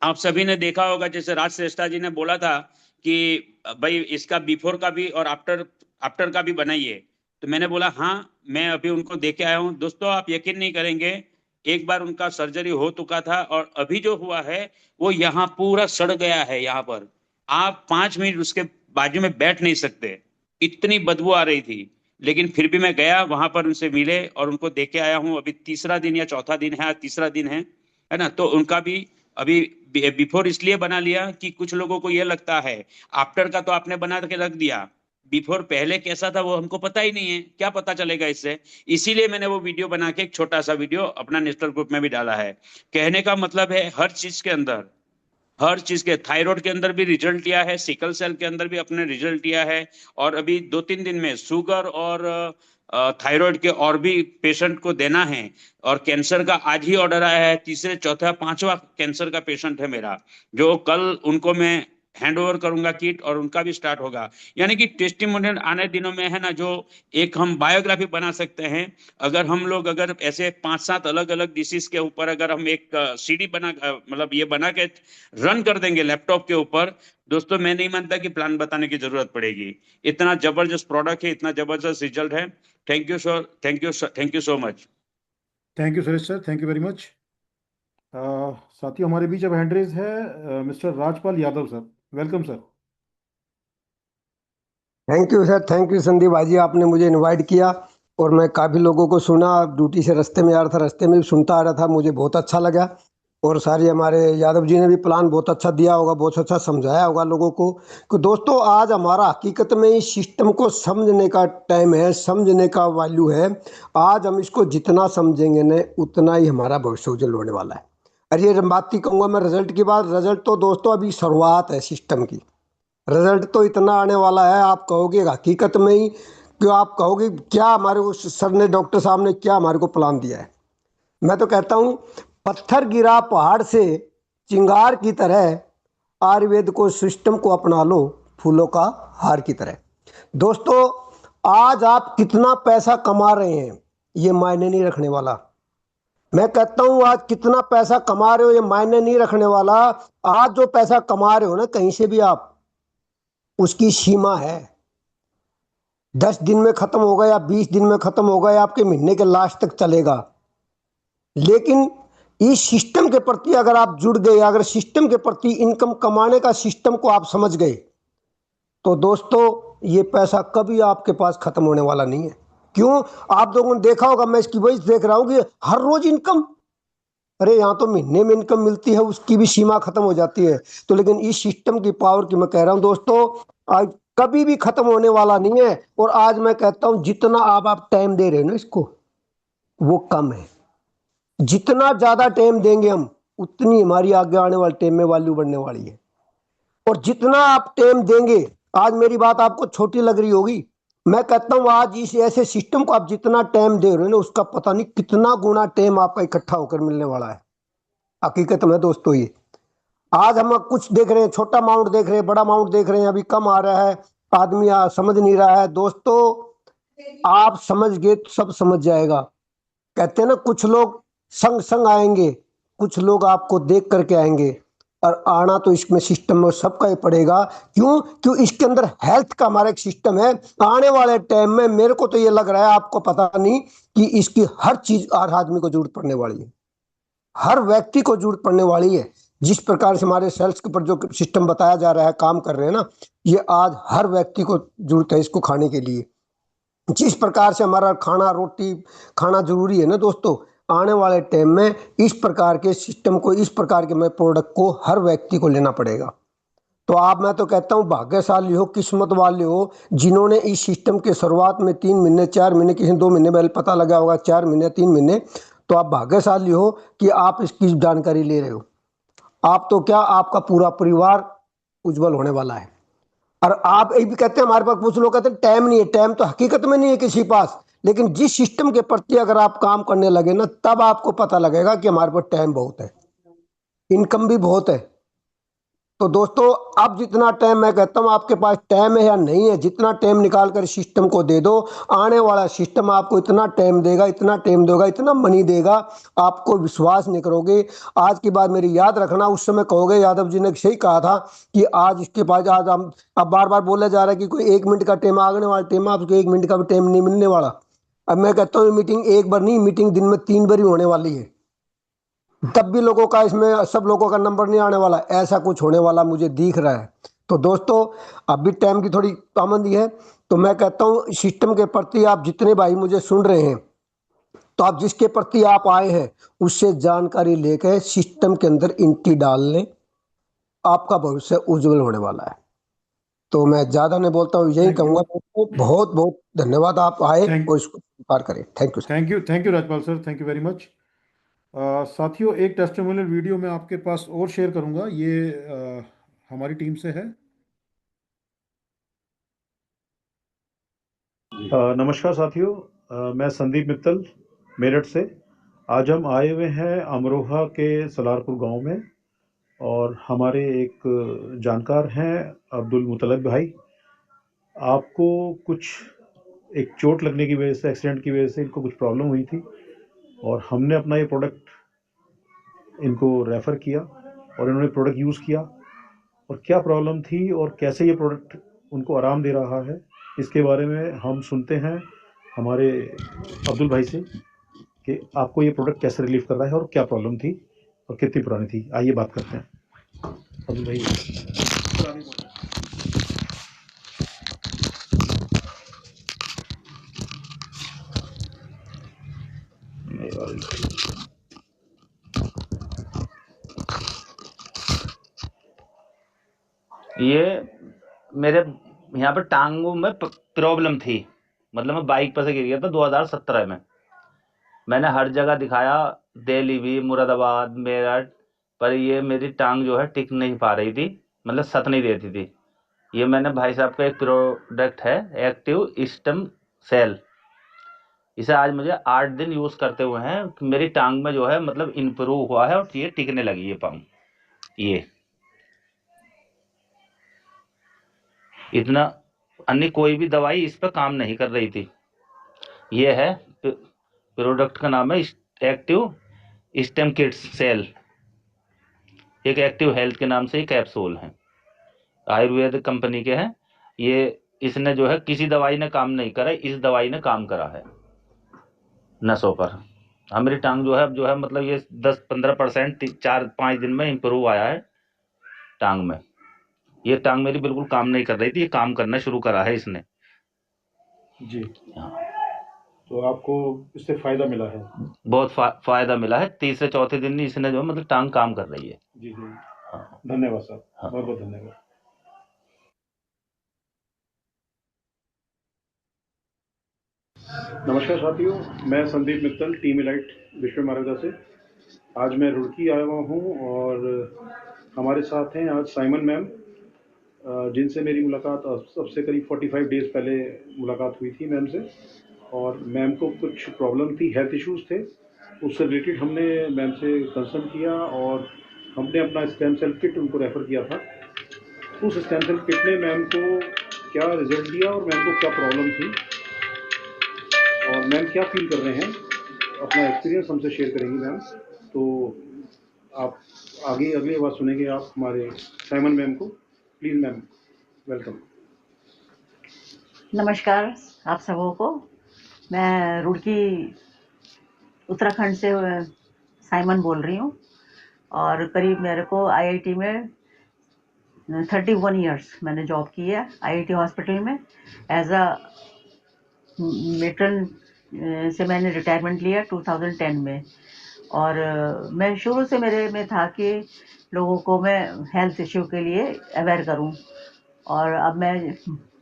आप सभी ने देखा होगा, जैसे राज श्रेष्ठा जी ने बोला था कि भाई इसका बिफोर का भी और आफ्टर का भी बनाइए। तो मैंने बोला हाँ, मैं अभी उनको देके आया हूँ। दोस्तों आप यकीन नहीं करेंगे, एक बार उनका सर्जरी हो चुका था और अभी जो हुआ है वो यहाँ पूरा सड़ गया है। यहाँ पर आप 5 मिनट उसके बाजू में बैठ नहीं सकते, इतनी बदबू आ रही थी। लेकिन फिर भी मैं गया वहां पर, उनसे मिले और उनको देके आया हूँ। अभी 3रा दिन या 4था दिन है, 3रा दिन है ना। तो उनका भी अभी बिफोर इसलिए बना लिया कि कुछ लोगों को ये लगता है आफ्टर का तो आपने बना के रख दिया, बिफोर पहले कैसा था वो हमको पता ही नहीं है, क्या पता चलेगा इससे। इसीलिए मैंने वो वीडियो बना के एक छोटा सा वीडियो अपना नेशनल ग्रुप में भी डाला है। कहने का मतलब है हर चीज के अंदर, हर चीज के, थायराइड के अंदर भी रिजल्ट लिया है, सिकल सेल के अंदर भी अपने रिजल्ट लिया है। और अभी 2-3 दिन में शुगर और थायराइड के और भी पेशेंट को देना है। और कैंसर का आज ही ऑर्डर आया है, 3रे 4था 5वां कैंसर का पेशेंट है मेरा, जो कल उनको मैं हैंड ओवर करूंगा किट और उनका भी स्टार्ट होगा। यानी कि टेस्टिमोनियल आने दिनों में है ना, जो एक हम बायोग्राफी बना सकते हैं। अगर हम लोग अगर ऐसे 5-7 अलग अलग डिसीज के ऊपर अगर हम एक सीडी बना मतलब ये बना के रन कर देंगे लैपटॉप के ऊपर, दोस्तों मैं नहीं मानता कि प्लान बताने की जरूरत पड़ेगी। इतना जबरदस्त प्रोडक्ट है, इतना जबरदस्त रिजल्ट है। Thank you sir, thank you so much. Thank you Suresh sir, thank you very much. साथियों हमारे बीच अब हैंड रेज है mister Rajpal Yadav sir, welcome sir. Thank you sir, thank you Sandeep भाई जी, आपने मुझे इनवाइट किया और मैं काफ़ी लोगों को सुना, ड्यूटी से रास्ते में आ रहा था, रास्ते में भी सुनता आ रहा था, मुझे बहुत अच्छा लगा। और सारे हमारे यादव जी ने भी प्लान बहुत अच्छा दिया होगा, बहुत अच्छा समझाया होगा लोगों को। कि दोस्तों आज हमारा हकीकत में इस सिस्टम को समझने का टाइम है, समझने का वैल्यू है। आज हम इसको जितना समझेंगे न उतना ही हमारा भविष्य उज्जवल होने वाला है। अरे ये बात ही कहूँगा मैं रिजल्ट की बात, रिजल्ट तो दोस्तों अभी शुरुआत है सिस्टम की। रिजल्ट तो इतना आने वाला है, आप कहोगे हकीकत में ही, कि आप कहोगे क्या हमारे को सर ने, डॉक्टर साहब ने क्या हमारे को प्लान दिया है। मैं तो कहता हूँ पत्थर गिरा पहाड़ से चिंगार की तरह आयुर्वेद को सिस्टम को अपना लो फूलों का हार की तरह। दोस्तों आज आप कितना पैसा कमा रहे हैं ये मायने नहीं रखने वाला। मैं कहता हूँ आज कितना पैसा कमा रहे हो ये मायने नहीं रखने वाला। आज जो पैसा कमा रहे हो ना कहीं से भी आप, उसकी सीमा है। 10 दिन में खत्म होगा या 20 दिन में खत्म होगा या आपके महीने के लास्ट तक चलेगा। लेकिन इस सिस्टम के प्रति अगर आप जुड़ गए, अगर सिस्टम के प्रति इनकम कमाने का सिस्टम को आप समझ गए, तो दोस्तों ये पैसा कभी आपके पास खत्म होने वाला नहीं है। क्यों? आप लोगों ने देखा होगा, मैं इसकी वजह से देख रहा हूं कि हर रोज इनकम, अरे यहाँ तो महीने में इनकम मिलती है, उसकी भी सीमा खत्म हो जाती है। तो लेकिन इस सिस्टम की पावर की मैं कह रहा हूँ दोस्तों, आज कभी भी खत्म होने वाला नहीं है। और आज मैं कहता हूँ जितना आप टाइम दे रहे हो ना इसको, वो कम है। जितना ज्यादा टाइम देंगे हम, उतनी हमारी आगे आने वाले टाइम में वैल्यू बढ़ने वाली है। और जितना आप टाइम देंगे आज मेरी बात आपको छोटी लग रही होगी, मैं कहता हूं आज इस ऐसे सिस्टम को आप जितना टाइम दे रहे हो ना, उसका पता नहीं कितना गुना टाइम आपका इकट्ठा होकर मिलने वाला है। हकीकत में दोस्तों, ये आज हम कुछ देख रहे हैं, छोटा अमाउंट देख रहे हैं, बड़ा अमाउंट देख रहे हैं, अभी कम आ रहा है, आदमी समझ नहीं रहा है। दोस्तों आप समझ गए तो सब समझ जाएगा। कहते हैं ना, कुछ लोग संग संग आएंगे, कुछ लोग आपको देख करके आएंगे, और आना तो इसमें सिस्टम में सबका ही पड़ेगा। क्यों इसके अंदर हेल्थ का हमारा एक सिस्टम है। आने वाले टाइम में मेरे को तो ये लग रहा है, आपको पता नहीं, कि इसकी हर चीज हर आदमी को जरूरत पड़ने वाली है, हर व्यक्ति को जरूरत पड़ने वाली है। जिस प्रकार से हमारे सेल्स के ऊपर जो सिस्टम बताया जा रहा है, काम कर रहे हैं ना, ये आज हर व्यक्ति को जरूरत है इसको खाने के लिए। जिस प्रकार से हमारा खाना रोटी खाना जरूरी है ना दोस्तों, आने वाले टाइम में इस प्रकार के सिस्टम को, इस प्रकार के प्रोडक्ट को हर व्यक्ति को लेना पड़ेगा। तो मैं तो कहता हूं भाग्यशाली हो, किस्मत वाले हो, जिन्होंने इस सिस्टम के शुरुआत में 3 महीने 4 महीने, किसी 2 महीने पहले पता लगा होगा, 4 महीने 3 महीने, तो आप भाग्यशाली हो कि आप इसकी जानकारी ले रहे हो। आप तो क्या, आपका पूरा परिवार उज्जवल होने वाला है। और आप ये भी कहते हैं, हमारे पास कुछ लोग कहते हैं टाइम नहीं है। टाइम तो हकीकत में नहीं है किसी पास, लेकिन जिस सिस्टम के प्रति अगर आप काम करने लगे ना, तब आपको पता लगेगा कि हमारे पास टाइम बहुत है, इनकम भी बहुत है। तो दोस्तों अब जितना टाइम, मैं कहता हूं आपके पास टाइम है या नहीं है, जितना टाइम निकाल कर सिस्टम को दे दो, आने वाला सिस्टम आपको इतना टाइम देगा, इतना टाइम देगा, इतना मनी देगा, आपको विश्वास नहीं करोगे। आज की बात मेरी याद रखना, उस समय कहोगे यादव जी ने सही कहा था कि आज इसके पास, आज हम अब बार बार बोला जा रहा है कि कोई 1 मिनट का टाइम आने वाला, टाइम आपको 1 मिनट का भी टाइम नहीं मिलने वाला। अब मैं कहता हूँ मीटिंग एक बार नहीं, मीटिंग दिन में 3 बार ही होने वाली है, तब भी लोगों का, इसमें सब लोगों का नंबर नहीं आने वाला, ऐसा कुछ होने वाला मुझे दिख रहा है। तो दोस्तों अभी टाइम की थोड़ी पाबंदी है, तो मैं कहता हूं सिस्टम के प्रति आप जितने भाई मुझे सुन रहे हैं, तो आप जिसके प्रति आप आए हैं उससे जानकारी लेकर सिस्टम के अंदर एंट्री डाल लें, आपका भविष्य उज्जवल होने वाला है। तो मैं ज्यादा नहीं बोलता हूँ, यही कहूंगा। बहुत बहुत धन्यवाद, आप आए और इसको स्वीकार करें। Thank you. Thank you Rajpal sir, thank you very much. साथियों, एक टेस्टिमोनियल वीडियो मैं आपके पास और शेयर करूंगा, ये हमारी टीम से है। नमस्कार साथियों, मैं संदीप मित्तल मेरठ से। आज हम आए हुए हैं अमरोहा के सलारपुर गांव में, और हमारे एक जानकार हैं अब्दुल मुतलब भाई। आपको कुछ एक चोट लगने की वजह से, एक्सीडेंट की वजह से इनको कुछ प्रॉब्लम हुई थी, और हमने अपना ये प्रोडक्ट इनको रेफ़र किया, और इन्होंने प्रोडक्ट यूज़ किया, और क्या प्रॉब्लम थी और कैसे ये प्रोडक्ट उनको आराम दे रहा है, इसके बारे में हम सुनते हैं हमारे अब्दुल भाई से कि आपको ये प्रोडक्ट कैसे रिलीफ कर रहा है और क्या प्रॉब्लम थी और कितनी पुरानी थी। आइए बात करते हैं अब्दुल भाई। ये मेरे यहाँ पर टांगों में प्रॉब्लम थी, मतलब मैं बाइक पर से गिर गया था 2017 में। मैंने हर जगह दिखाया, दिल्ली भी, मुरादाबाद, मेरठ, पर ये मेरी टांग जो है टिक नहीं पा रही थी, मतलब सत नहीं देती थी। ये मैंने भाई साहब का एक प्रोडक्ट है एक्टिव स्टेम सेल, इसे आज मुझे 8 दिन यूज करते हुए हैं, मेरी टांग में जो है मतलब इम्प्रूव हुआ है और ये टिकने लगी है पाँव। ये इतना अन्य कोई भी दवाई इस पर काम नहीं कर रही थी। ये है प्रोडक्ट का नाम है एक्टिव स्टेम किड्स सेल, एक एक्टिव हेल्थ के नाम से ही कैप्सूल है, आयुर्वेद कंपनी के हैं ये। इसने जो है किसी दवाई ने काम नहीं करा, इस दवाई ने काम करा है नसों पर। हमारी टांग जो है मतलब ये 10-15% 4-5 दिन में इम्प्रूव आया है टांग में। ये टांग मेरी बिल्कुल काम नहीं कर रही थी, ये काम करना शुरू करा है इसने जी। तो आपको इससे फायदा मिला है? बहुत फायदा मिला है। तीसरे चौथे दिन ही इसने जो मतलब टांग काम कर रही है। जी जी, धन्यवाद सर, बहुत बहुत धन्यवाद। नमस्कार साथियों, मैं संदीप मित्तल, टीम इलाइट विश्व मार्गदा से। आज मैं रुड़की आया हुआ हूँ, और हमारे साथ हैं आज साइमन मैम, जिनसे मेरी मुलाकात सबसे करीब 45 डेज पहले मुलाकात हुई थी मैम से, और मैम को कुछ प्रॉब्लम थी, हेल्थ इश्यूज थे, उससे रिलेटेड हमने मैम से कंसल्ट किया और हमने अपना स्टेम सेल किट उनको रेफ़र किया था। उस स्टेम सेल किट ने मैम को क्या रिजल्ट दिया और मैम को क्या प्रॉब्लम थी और मैम क्या फील कर रहे हैं, अपना एक्सपीरियंस हमसे शेयर करेंगी मैम। तो आप आगे अगली बात सुनेंगे आप हमारे साइमन मैम को। Please ma'am, welcome. नमस्कार आप सबों को। मैं रुड़की उत्तराखंड से साइमन बोल रही हूँ और करीब मेरे को आईआईटी में 31 इयर्स मैंने जॉब की है आईआईटी हॉस्पिटल में एज अ मेट्रन से मैंने रिटायरमेंट लिया 2010 में। और मैं शुरू से मेरे में था कि लोगों को मैं हेल्थ इश्यू के लिए अवेयर करूं, और अब मैं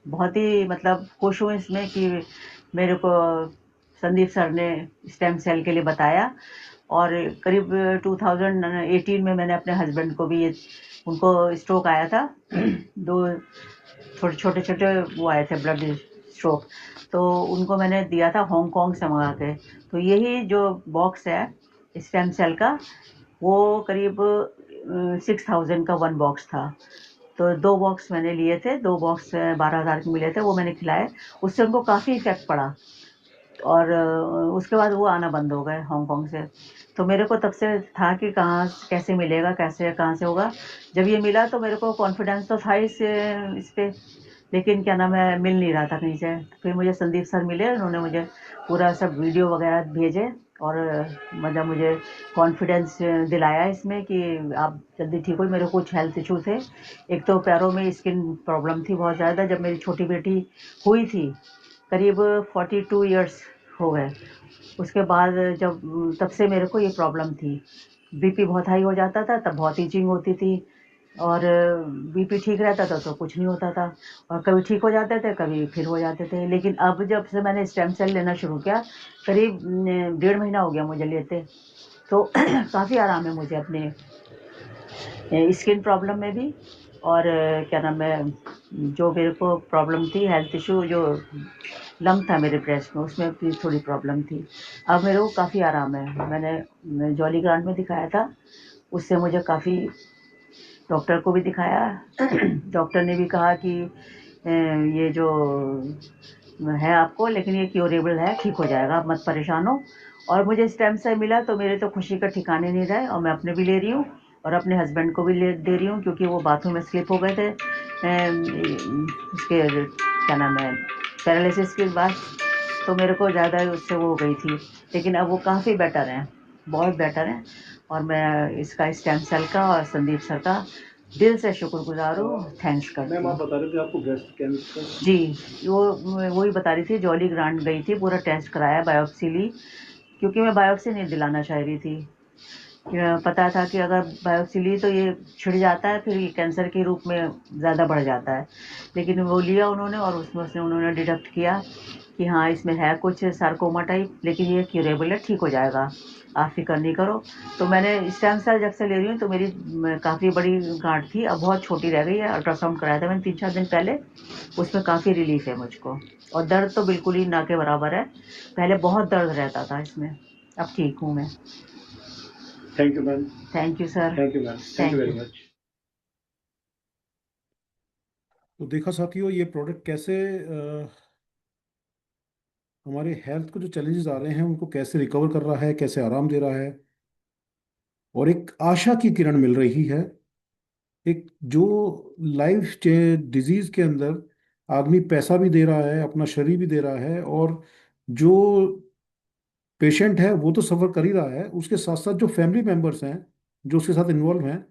बहुत ही मतलब खुश हूँ इसमें कि मेरे को संदीप सर ने स्टेम सेल के लिए बताया। और करीब 2018 में मैंने अपने हस्बैंड को भी उनको स्ट्रोक आया था दो छोटे छोटे वो आए थे ब्लड स्ट्रोक, तो उनको मैंने दिया था हांगकांग से मंगा के। तो यही जो बॉक्स है स्टेम सेल का वो करीब 6000 का 1 बॉक्स था। तो 2 बॉक्स मैंने लिए थे, 2 बॉक्स 12,000 के मिले थे, वो मैंने खिलाए। उससे उनको काफ़ी इफ़ेक्ट पड़ा और उसके बाद वो आना बंद हो गए हांगकांग से। तो मेरे को तब से था कि कहाँ कैसे मिलेगा, कैसे कहाँ से होगा। जब ये मिला तो मेरे को कॉन्फिडेंस तो था इस पे, लेकिन क्या नाम है मिल नहीं रहा था कहीं से। फिर मुझे संदीप सर मिले, उन्होंने मुझे पूरा सब वीडियो वगैरह भेजे और मतलब मुझे कॉन्फिडेंस दिलाया इसमें कि आप जल्दी ठीक हो। मेरे को कुछ हेल्थ इशू थे, एक तो पैरों में स्किन प्रॉब्लम थी बहुत ज़्यादा। जब मेरी छोटी बेटी हुई थी करीब 42 इयर्स हो गए, उसके बाद जब तब से मेरे को ये प्रॉब्लम थी। बीपी बहुत हाई हो जाता था, तब बहुत ईचिंग होती थी, और बीपी ठीक रहता था तो कुछ नहीं होता था, और कभी ठीक हो जाते थे कभी फिर हो जाते थे। लेकिन अब जब से मैंने स्टेम सेल लेना शुरू किया, करीब 1.5 महीना हो गया मुझे लेते, तो काफ़ी आराम है मुझे अपने स्किन प्रॉब्लम में भी। और क्या नाम है जो मेरे को प्रॉब्लम थी हेल्थ इशू, जो लंप था मेरे ब्रेस्ट में उसमें भी थोड़ी प्रॉब्लम थी। अब मेरे को काफ़ी आराम है। मैंने जॉली ग्रांट में दिखाया था, उससे मुझे काफ़ी, डॉक्टर को भी दिखाया डॉक्टर ने भी कहा कि ये जो है आपको, लेकिन ये क्योरेबल है, ठीक हो जाएगा, आप मत परेशान हो। और मुझे स्टेम सेल मिला तो मेरे तो खुशी का ठिकाने नहीं रहे, और मैं अपने भी ले रही हूँ और अपने हस्बैंड को भी दे रही हूँ, क्योंकि वो बाथरूम में स्लिप हो गए थे उसके क्या नाम है पैरालिसिस के बाद, तो मेरे को ज़्यादा उससे वो हो गई थी। लेकिन अब वो काफ़ी बेटर हैं, बहुत बेटर हैं, और मैं इसका स्टेम सेल का और संदीप सर का दिल से शुक्रगुजार हूँ, थैंक्स करती मैम, हूँ। आप बता रहे थे आपको ब्रेस्ट कैंसर? जी, वही बता रही थी, जॉली ग्रांट गई थी, पूरा टेस्ट कराया, बायोप्सी ली, क्योंकि मैं बायोप्सी नहीं दिलाना चाह रही थी। पता था कि अगर बायोप्सी ली तो ये छिड़ जाता है, फिर ये कैंसर के रूप में ज़्यादा बढ़ जाता है। लेकिन वो लिया उन्होंने, और उसमें से उन्होंने डिडक्ट किया कि हाँ इसमें है कुछ सार्कोमा टाइप, लेकिन ये क्यूरेबल है, ठीक हो जाएगा, आप फिक्र नहीं करो। तो मैंने स्टेम सेल जब से ले रही हूँ तो मेरी काफ़ी बड़ी गांठ थी, अब बहुत छोटी रह गई है। अल्ट्रासाउंड कराया था मैंने 3-4 दिन पहले, उसमें काफ़ी रिलीफ है मुझको, और दर्द तो बिल्कुल ही ना के बराबर है। पहले बहुत दर्द रहता था इसमें, अब ठीक हूँ मैं। Thank you ma'am. Thank you sir. Thank you ma'am. Thank you very you. Much. तो देखा साथियों, ये प्रोडक्ट कैसे हमारे हेल्थ को जो चैलेंजेस आ रहे हैं उनको कैसे रिकवर कर रहा है, कैसे आराम दे रहा है, और एक आशा की किरण मिल रही है। एक जो लाइफ डिजीज के अंदर आदमी पैसा भी दे रहा है, अपना शरीर भी दे रहा है, और जो पेशेंट है वो तो सफर कर ही रहा है, उसके साथ साथ जो फैमिली मेंबर्स हैं जो उसके साथ इन्वॉल्व हैं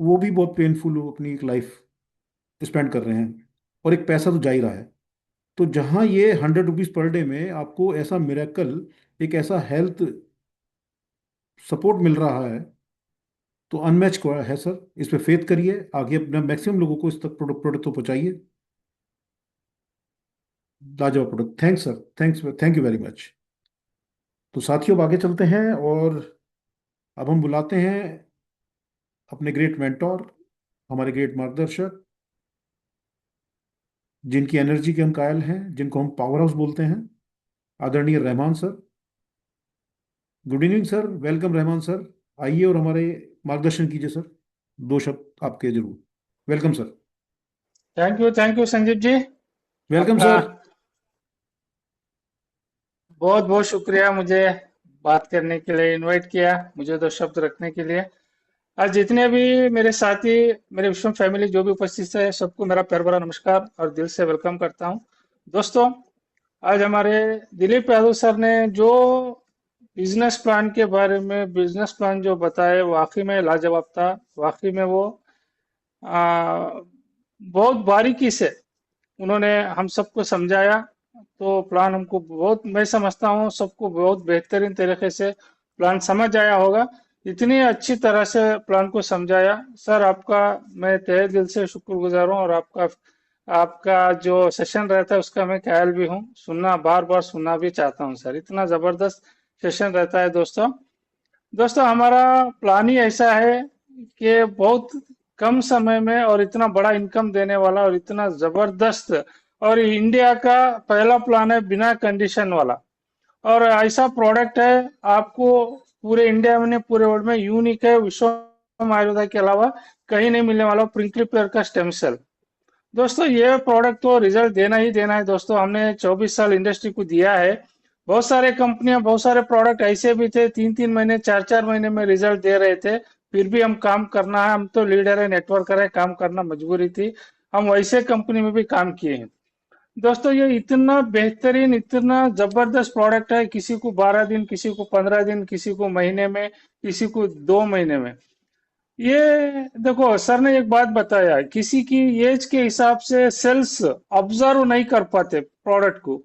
वो भी बहुत पेनफुल अपनी एक लाइफ स्पेंड कर रहे हैं, और एक पैसा तो जा ही रहा है। तो जहां ये 100 रुपीज पर डे में आपको ऐसा मिरेकल, एक ऐसा हेल्थ सपोर्ट मिल रहा है, तो अनमैच है सर। इस पे फेथ करिए, आगे अपना मैक्सिमम लोगों को इस तक प्रोडक्ट तो पहुंचाइए। लाजवाब product. Thanks sir, thanks, thank you very much. तो साथियों अब आगे चलते हैं, और अब हम बुलाते हैं अपने ग्रेट मेंटोर, हमारे ग्रेट मार्गदर्शक जिनकी एनर्जी के हम कायल हैं, जिनको हम पावर हाउस बोलते हैं, आदरणीय Rahman sir. Good evening sir, welcome Rahman sir. आइए और हमारे मार्गदर्शन कीजिए सर, 2 शब्द आपके जरूर। Welcome sir. Thank you Sanjeev ji. Welcome अपना सर। बहुत बहुत शुक्रिया मुझे बात करने के लिए इनवाइट किया, मुझे 2 शब्द रखने के लिए। आज जितने भी मेरे साथी, मेरे विश्वम फैमिली जो भी उपस्थित है, सबको मेरा प्यार भरा नमस्कार और दिल से वेलकम करता हूं। दोस्तों, आज हमारे दिलीप यादव सर ने जो बिजनेस प्लान के बारे में बिजनेस प्लान जो बताए, वाकई में लाजवाब था। वाकई में वो बहुत बारीकी से उन्होंने हम सबको समझाया। तो प्लान हमको बहुत, मैं समझता हूँ सबको बहुत बेहतरीन तरीके से प्लान समझ आया होगा। इतनी अच्छी तरह से प्लान को समझाया सर, आपका मैं तहे दिल से शुक्रगुजार हूँ। और आपका जो सेशन रहता है उसका मैं कायल भी हूँ, सुनना बार बार सुनना भी चाहता हूँ सर, इतना जबरदस्त सेशन रहता है। दोस्तों हमारा प्लान ही ऐसा है कि बहुत कम समय में और इतना बड़ा इनकम देने वाला और इतना जबरदस्त, और इंडिया का पहला प्लान है बिना कंडीशन वाला, और ऐसा प्रोडक्ट है आपको पूरे इंडिया में नहीं पूरे वर्ल्ड में यूनिक है, विश्वम आयुर्वेदा के अलावा कहीं नहीं मिलने वाला प्रिंकली पेयर का स्टेम सेल। दोस्तों ये प्रोडक्ट तो रिजल्ट देना ही देना है। दोस्तों हमने 24 साल इंडस्ट्री को दिया है। बहुत सारे कंपनियां, बहुत सारे प्रोडक्ट ऐसे भी थे 3-3 महीने 4-4 महीने में रिजल्ट दे रहे थे, फिर भी हम काम करना है, हम तो लीडर है, नेटवर्कर है, काम करना मजबूरी थी, हम वैसे कंपनी में भी काम किए हैं। दोस्तों ये इतना बेहतरीन, इतना जबरदस्त प्रोडक्ट है, किसी को 12 दिन, किसी को 15 दिन, किसी को महीने में, किसी को 2 महीने में। ये देखो सर ने एक बात बताया, किसी की एज के हिसाब से सेल्स ऑब्जर्व नहीं कर पाते प्रोडक्ट को,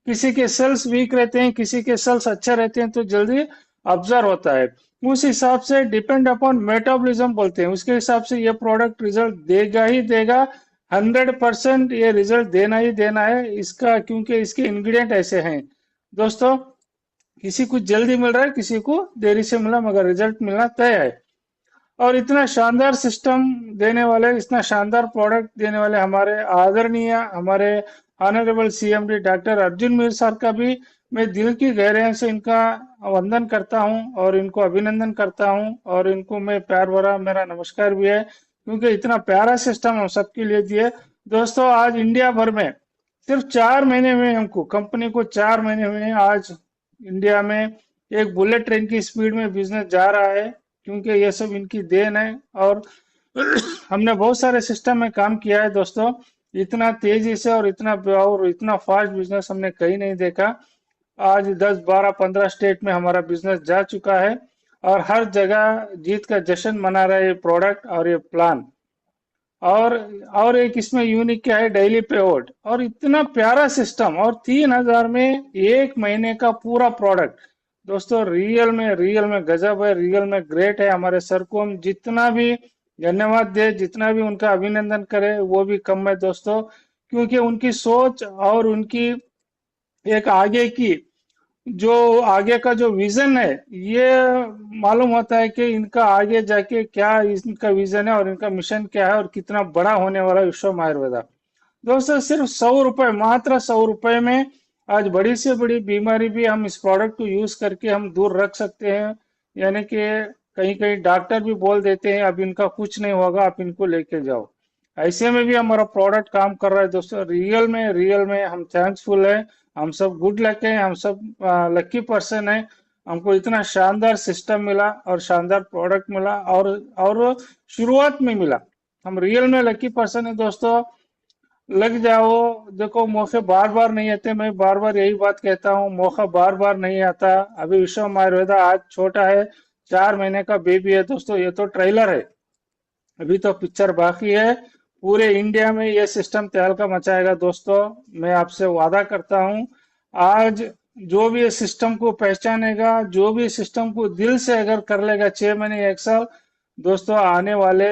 किसी के सेल्स वीक रहते हैं, किसी के सेल्स अच्छे रहते हैं तो जल्दी ऑब्जर्व होता है। उस हिसाब से डिपेंड अपॉन मेटाबॉलिज्म बोलते हैं, उसके हिसाब से ये प्रोडक्ट रिजल्ट देगा ही देगा। 100% ये रिजल्ट देना ही देना है इसका, क्योंकि इसके इंग्रेडिएंट ऐसे हैं। दोस्तों किसी को जल्दी मिल रहा है, किसी को देरी से मिला, मगर रिजल्ट मिलना तय है। और इतना शानदार सिस्टम देने वाले, इतना शानदार प्रोडक्ट देने वाले हमारे आदरणीय, हमारे honourable CMD doctor Arjun Mir sir का भी मैं दिल की गहराई से इनका वंदन करता हूं और इनको अभिनंदन करता हूं, और इनको मैं प्यार भरा मेरा नमस्कार भी है, क्योंकि इतना प्यारा सिस्टम हम सबके लिए दिए। दोस्तों आज इंडिया भर में सिर्फ 4 महीने में, हमको कंपनी को 4 महीने में आज इंडिया में एक बुलेट ट्रेन की स्पीड में बिजनेस जा रहा है, क्योंकि ये सब इनकी देन है। और हमने बहुत सारे सिस्टम में काम किया है दोस्तों, इतना तेजी से और इतना फास्ट बिजनेस हमने कहीं नहीं देखा। आज 10, 12, 15 स्टेट में हमारा बिजनेस जा चुका है और हर जगह जीत का जश्न मना रहा है ये प्रोडक्ट और ये प्लान। और एक इसमें यूनिक क्या है, डेली पे आउट, और इतना प्यारा सिस्टम, और 3000 में 1 महीने का पूरा प्रोडक्ट। दोस्तों रियल में गजब है, रियल में ग्रेट है। हमारे सर को हम जितना भी धन्यवाद दे, जितना भी उनका अभिनंदन करे वो भी कम है दोस्तों, क्योंकि उनकी सोच और उनकी एक आगे का जो विजन है, ये मालूम होता है कि इनका आगे जाके क्या इनका विजन है और इनका मिशन क्या है और कितना बड़ा होने वाला विश्वम आयुर्वेदा। दोस्तों सिर्फ 100 रुपए, मात्र 100 रुपए में आज बड़ी से बड़ी बीमारी भी हम इस प्रोडक्ट को यूज करके हम दूर रख सकते हैं। यानी कि कहीं कहीं डॉक्टर भी बोल देते हैं अब इनका कुछ नहीं होगा, आप इनको लेके जाओ, ऐसे में भी हमारा प्रोडक्ट काम कर रहा है। दोस्तों रियल में हम थैंक्सफुल है, हम सब गुड लक है, हम सब लकी पर्सन है, हमको इतना शानदार सिस्टम मिला और शानदार प्रोडक्ट मिला और शुरुआत में मिला। हम रियल में लकी पर्सन है दोस्तों, लग जाओ। देखो मौके बार बार नहीं आते, मैं बार बार यही बात कहता हूँ, मौका बार बार नहीं आता। अभी विश्वम आयुर्वेदा आज छोटा है, 4 महीने का बेबी है दोस्तों, ये तो ट्रेलर है, अभी तो पिक्चर बाकी है। पूरे इंडिया में ये सिस्टम तहलका मचाएगा दोस्तों, मैं आपसे वादा करता हूं। आज जो भी इस सिस्टम को पहचानेगा, जो भी सिस्टम को दिल से अगर कर लेगा 6 महीने 1 साल, दोस्तों आने वाले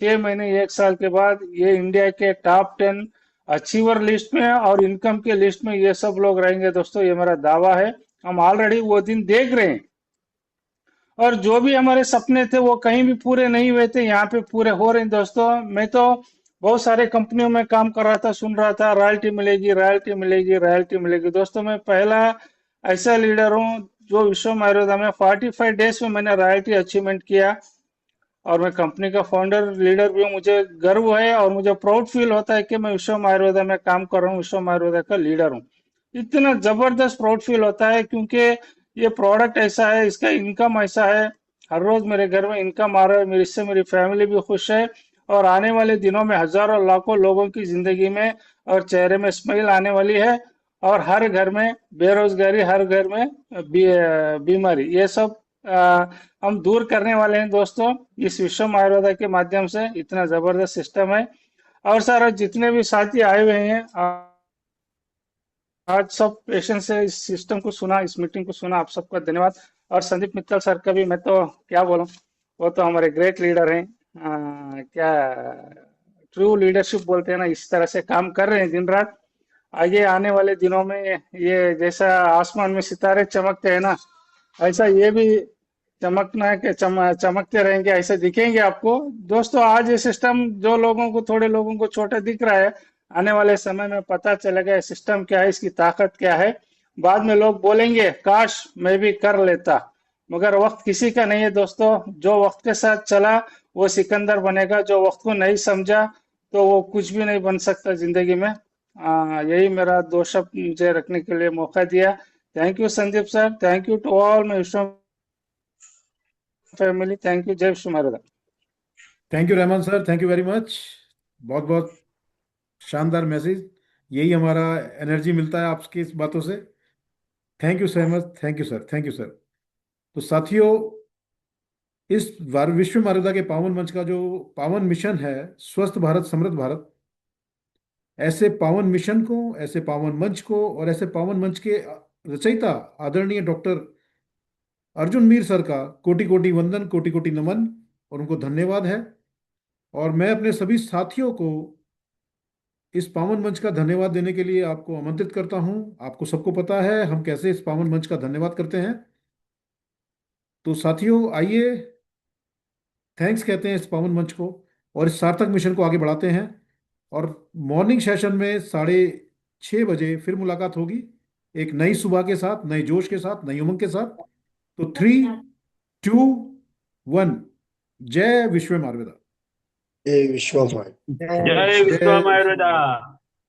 6 महीने 1 साल के बाद ये इंडिया के टॉप 10 अचीवर लिस्ट में और इनकम के लिस्ट में ये सब लोग रहेंगे दोस्तों, ये मेरा दावा है। हम ऑलरेडी वो दिन देख रहे हैं, और जो भी हमारे सपने थे वो कहीं भी पूरे नहीं हुए थे, यहाँ पे पूरे हो रहे हैं दोस्तों। मैं तो बहुत सारे कंपनियों में काम कर रहा था, सुन रहा था रॉयल्टी मिलेगी, रॉयल्टी मिलेगी, रॉयल्टी मिलेगी। दोस्तों मैं पहला ऐसा लीडर हूँ जो विश्वम आयुर्वेदा में 45 डेज में मैंने रॉयल्टी अचीवमेंट किया, और मैं कंपनी का फाउंडर लीडर भी हूँ। मुझे गर्व है और मुझे प्राउड फील होता है कि मैं विश्वम आयुर्वेदा में काम कर रहा हूँ, विश्वम आयुर्वेदा का लीडर हूँ। इतना जबरदस्त प्राउड फील होता है क्योंकि ये प्रोडक्ट ऐसा है, इसका इनकम ऐसा है, हर रोज मेरे घर में इनकम आ रहा है, इससे मेरी फैमिली भी खुश है, और आने वाले दिनों में हजारों लाखों लोगों की जिंदगी में और चेहरे में स्माइल आने वाली है, और हर घर में बेरोजगारी, हर घर में बीमारी, ये सब हम दूर करने वाले हैं दोस्तों इस विश्वम आयुर्वेदा के माध्यम से। इतना जबरदस्त सिस्टम है। और सर जितने भी साथी आए हुए हैं आज सब पेशेंट से इस सिस्टम को सुना, इस मीटिंग को सुना, आप सबका धन्यवाद। और संदीप मित्तल सर का भी मैं तो क्या बोलूं, वो तो हमारे ग्रेट लीडर हैं, क्या ट्रू लीडरशिप बोलते हैं ना, इस तरह से काम कर रहे हैं दिन रात। आगे आने वाले दिनों में ये जैसा आसमान में सितारे चमकते हैं ना, ऐसा ये भी चमकना है कि चमकते रहेंगे, ऐसे दिखेंगे आपको। दोस्तों आज ये सिस्टम जो लोगों को, थोड़े लोगों को छोटा दिख रहा है, आने वाले समय में पता चलेगा सिस्टम क्या है, इसकी ताकत क्या है। बाद में लोग बोलेंगे काश मैं भी कर लेता, मगर वक्त किसी का नहीं है दोस्तों। जो वक्त के साथ चला वो सिकंदर बनेगा, जो वक्त को नहीं समझा तो वो कुछ भी नहीं बन सकता जिंदगी में। यही मेरा 2 शब्द मुझे रखने के लिए मौका दिया। Thank you Sandeep sir, thank you to all my Vishwam family, thank you. जय Vishwam Ayurveda. Thank you Rahman sir, thank you very much. बहुत बहुत शानदार मैसेज, यही हमारा एनर्जी मिलता है आपकी इस बातों से। Thank you so much, thank you sir, thank you sir. तो साथियों, इस विश्व आयुर्वेदा के पावन मंच का जो पावन मिशन है, स्वस्थ भारत समृद्ध भारत, ऐसे पावन मिशन को, ऐसे पावन मंच को और ऐसे पावन मंच के रचयिता आदरणीय डॉक्टर अर्जुन मीर सर का कोटि कोटि वंदन, कोटि कोटि नमन, और उनको धन्यवाद है। और मैं अपने सभी साथियों को इस पावन मंच का धन्यवाद देने के लिए आपको आमंत्रित करता हूं। आपको सबको पता है हम कैसे इस पावन मंच का धन्यवाद करते हैं। तो साथियों आइए थैंक्स कहते हैं इस पावन मंच को और इस सार्थक मिशन को आगे बढ़ाते हैं। और मॉर्निंग सेशन में 6:30 बजे फिर मुलाकात होगी, एक नई सुबह के साथ, नए जोश के साथ, नई उमंग के साथ। तो 3, 2, 1, जय विश्वम आयुर्वेदा। जय विश्वम जय विश्वम आयुर्वेदा।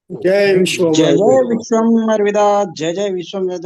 जय विश्वम जय जय विश्वम आयुर्वेदा, जय जय विश्वम आयुर्वेदा।